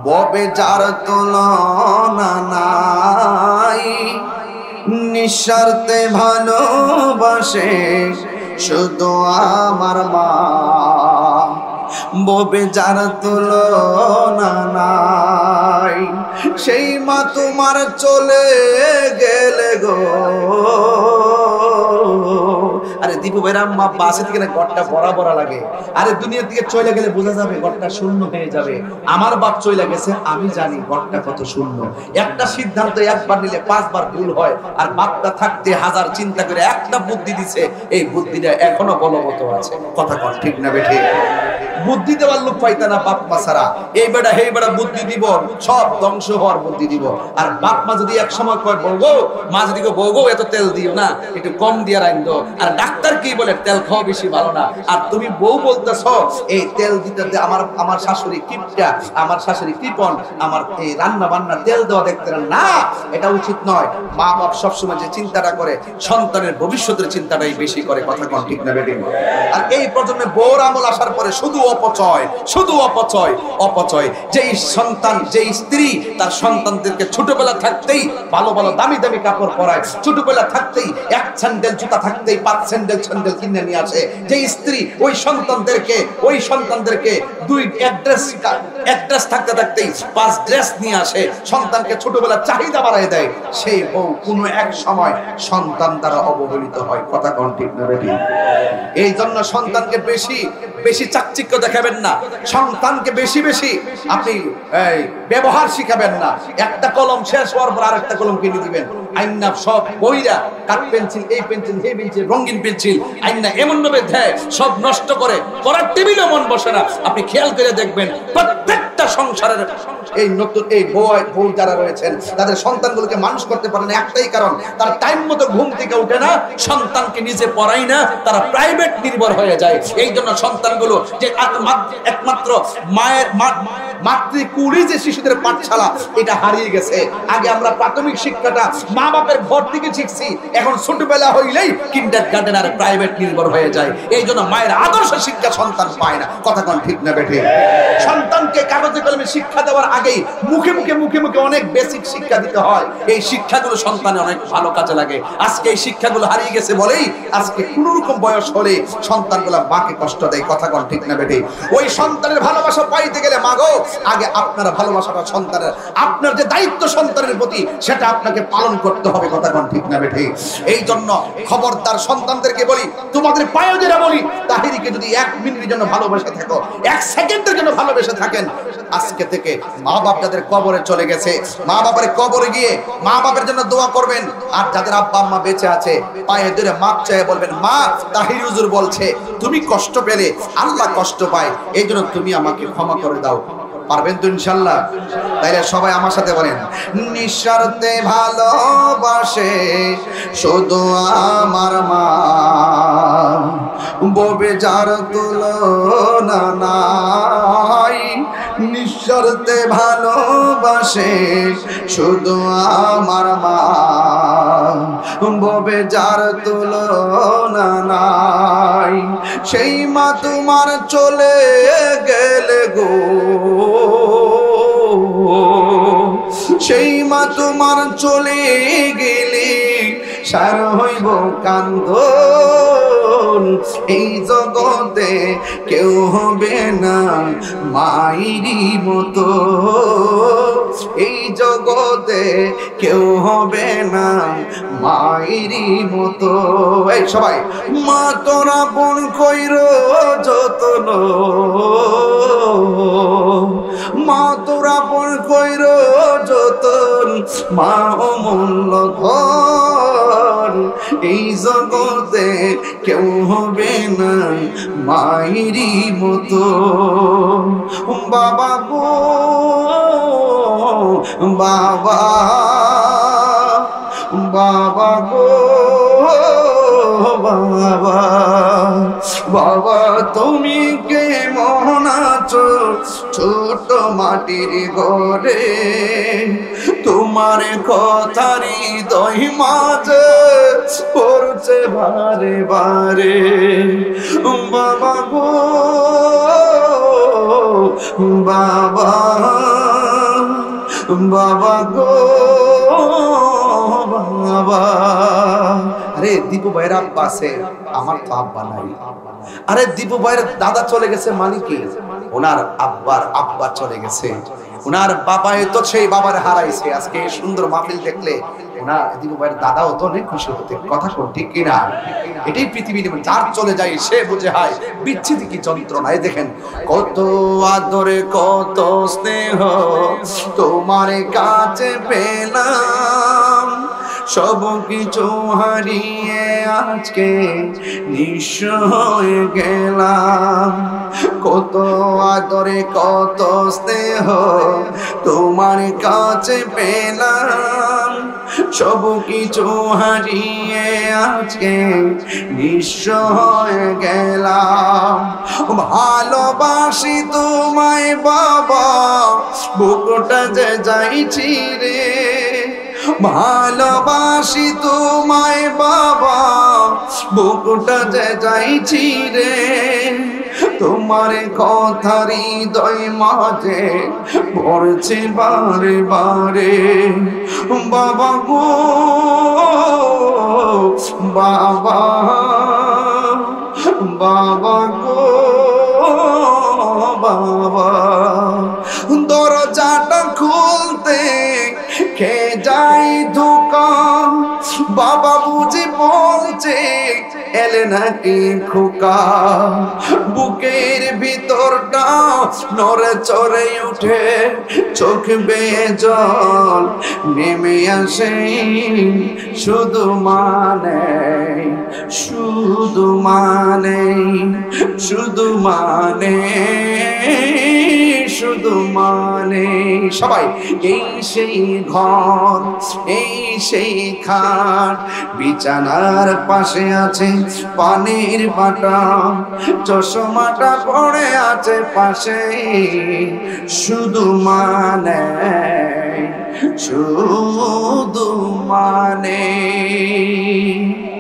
ববে যার তুলনা নাই। নিঃস্বার্থে ভালোবাসে শুধু আমার মা, ববে যার তুলনা নাই। সেই মা তোমার চলে গেলে গো, আরে দীপু ভাইরা মা বাসে থেকে না ঘরটা ভরা ভরা লাগে। আরে দুনিয়ার দিকে চলে গেলে বোঝা যাবে ঘরটা শূন্য হয়ে যাবে। আমার বাপ চলে গেছে, আমি জানি ঘরটা কত শূন্য। একটা সিদ্ধান্ত একবার নিলে 5 বার ভুল হয়, আর বাপটা থাকতে হাজার চিন্তা করে একটা বুদ্ধি দিছে, এই বুদ্ধিটা এখনো বলবৎ আছে। কথা কন ঠিক না বেঠিক? বুদ্ধি দেওয়ার লোক পাইতা না বাপ মা ছাড়া। এই বেটা হেই বেটা বুদ্ধি দিব, সব ধ্বংস হওয়ার বুদ্ধি দিব। আর বাপ মা যদি এক সময় কয় বউগো, মা যদি বউগো এত তেল দিও না, একটু কম দিয়ে রাইন দো। আর ডাক্তার কি বলে তেল খাওয়া বেশি ভালো না, আর তুমি বউ বলতেছ এই তেল দিতে আমার শাশুড়ি কিপটা, আমার শাশুড়ি কৃপণ, আমার এই রান্না বান্না তেল দেওয়া দেখতে না, এটা উচিত নয়। মা বাপ সবসময় যে চিন্তাটা করে সন্তানের ভবিষ্যতের চিন্তাটাই বেশি করে। কথা কন ঠিক না বেঠিক? আর এই প্রজন্মে বউর আমল আসার পরে শুধু অপচয়, শুধু অপচয়, অপচয়। যেই সন্তান, যেই স্ত্রী তার সন্তানদেরকে ছোটবেলা থাকতেই ভালো ভালো দামি দামি কাপড় পরায়, ছোটবেলা থাকতেই 1 স্যান্ডেল জুতা থাকতেই 5 স্যান্ডেল কিনে নিয়ে আসে, যেই স্ত্রী ওই সন্তানদেরকে 1 ড্রেস থাকতে থাকতেই 5 ড্রেস নিয়ে আসে, সন্তানকে ছোটবেলা চাহিদা বাড়ায় দেয়, সেই বউ কোনো এক সময় সন্তান দ্বারা অবহেলিত হয়। কথা কোন ঠিক না বেঠিক? এই জন্য সন্তানকে বেশি বেশি চাকচিক্য দেখাবেন না, সন্তানকে বেশি বেশি আপনি ব্যবহার শিখাবেন না। একটা কলম শেষ হওয়ার পর আরেকটা কলম কিনে দিবেন, আইনা সব বইরা কাঠ পেন্সিল, এই পেন্সিল, এই পেন্সিল, রঙিন পেন্সিল আইনা এমন ভাবে দেয় সব নষ্ট করে, পড়ার টেবিলে মন বসে না। আপনি খেয়াল করে দেখবেন প্রত্যেকটা সংসারের এই নতুন এই বউ যারা রয়েছেন তাদের সন্তানগুলোকে মানুষ করতে পারে না, একটাই কারণ তারা টাইম মতো ঘুম থেকে উঠে না, সন্তানকে নিজে পড়াই না, তারা প্রাইভেট নির্ভর হয়ে যায়। এই জন্য সন্তানগুলো যে একমাত্র মায়ের মাতৃকুলি যে শিশুদের পাঠশালা, এটা হারিয়ে গেছে। আগে আমরা প্রাথমিক শিক্ষাটা মা বাপের ঘর থেকে শিখছি, এখন ছোটবেলা হইলেই কিন্ডারগার্টেন আর প্রাইভেট নির্ভর হয়ে যায়। এই জন্য মায়ের আদর্শ শিক্ষা সন্তান পায় না। কথা কোন ঠিক না বেঠিক? সন্তানকে কাগজে কলমে শিক্ষা দেওয়ার আগেই মুখে মুখে অনেক বেসিক শিক্ষা দিতে হয়। এই শিক্ষাগুলো সন্তানের অনেক ভালো কাজে লাগে। আজকে এই শিক্ষাগুলো হারিয়ে গেছে বলেই আজকে কোনো রকম বয়স হলে সন্তানগুলো মাকে কষ্ট দেয়। কথা কোন ঠিক না বেঠিক? ওই সন্তানের ভালোবাসা পাইতে গেলে মাগো আগে আপনার ভালোবাসাটা সন্তানের, আপনার যে দায়িত্ব সন্তানের প্রতি সেটা আপনাকে পালন করতে হবে। কথা কোন ঠিক না বেঠিক? এই জন্য খবরদার সন্তানদেরকে বলি, তোমাদের পায়ে ধরে বলি, তাহিরিকে যদি 1 মিনিটের জন্য ভালোবেসে থাকো, 1 সেকেন্ডের জন্য ভালোবেসে থাকেন, আজকে থেকে মা বাপ যাদের কবরে চলে গেছে, মা বাপের কবরে গিয়ে মা বাপের জন্য দোয়া করবেন। আর যাদের আব্বা আম্মা বেঁচে আছে পায়ে ধরে মাপ চাইয়ে বলবেন, মা তাহির হুজুর বলছে তুমি কষ্ট পেলে আল্লাহ কষ্ট পায়, এই জন্য তুমি আমাকে ক্ষমা করে দাও। পারবেন তো ইনশাআল্লাহ? তাইলে সবাই আমার সাথে বলেন, নিঃস্বার্থে ভালোবাসে শুধু আমার মা, ববে যার তুলনা নাই। নিঃস্বার্থে ভালোবাসে শুধু আমার মা, ববে যার তুলনা নাই। সেই মা তোমার চলে গেলে গো, সেই মা তোমার চলে গেলে সার হইব কান্দন। এই জগতে কেউ হবে না মায়েরই মতো, এই জগতে কেউ হবে না মায়েরই মতো। এই সবাই, মা তোরা বোন কইর যতন, মা তোরা বোন কইর যতন, মা অমূল্য ধন, এই জগতে কেউ হবে না মায়েরই মতো। বাবা গো বাবা, বাবা গো বাবা, বাবা তুমি কেমন আছো ছোট মাটির ঘরে, তোমার কথারি দই মাঝে পড়ছে বারে বারে। বাবা গো বাবা, বাবা গো বাবা। আরে দীপু ভাইয়ের আব্বা আছে, আমার তো আব্বা নাই। আরে দীপু ভাইয়ের দাদা চলে গেছে মানে কি, ওনার আব্বার আব্বা চলে গেছে, ওনার বাবা তো সেই বাবার হারাইছে। আজকে এই সুন্দর মাহফিল দেখলে ওনার দীপু ভাইয়ের দাদাও তো অনেক খুশি হতে, কথা কোন ঠিক কিনা? এটাই পৃথিবীর, যার চলে যায় সে বুঝে হয় বিচ্ছেদ কি যন্ত্রণা। এই দেখেন কত আদরে কত স্নেহ তোমার কাছে পেলাম, সব কিছু হারিয়ে আজকে নিঃস্ব হয়ে গেলাম। কত আদরে কত স্নেহ তোমার কাছে পেলাম, সব কিছু হারিয়ে আজকে নিঃস্ব হয়ে গেলাম। ভালোবাসি তোমায় বাবা, বুকটা যে যাইছি রে, ভালোবাসি তোমায় বাবা, বুকটা যে যাইছি রে, তোমার কথারি হৃদয় মাঝে পড়ছে বারে বারে। বাবা গো বাবা, বাবা গো বাবা, দরজাটা খুলতে কে যাই ধোকা, বাবা বুঝি বলছে এলে নাকি খোকা, বুকের ভিতরটা নড়ে চড়ে উঠে, চোখ বেয়ে জল নেমে আসে, শুধু মানে শুধু মানে শুধু মানে শুধু মানে। সবাই, এই সেই ঘর, এই সেই খাট, বিছানার পাশে আছে পানির বাটা, চশমাটা পড়ে আছে পাশে, শুধু মানে শুধু মানে।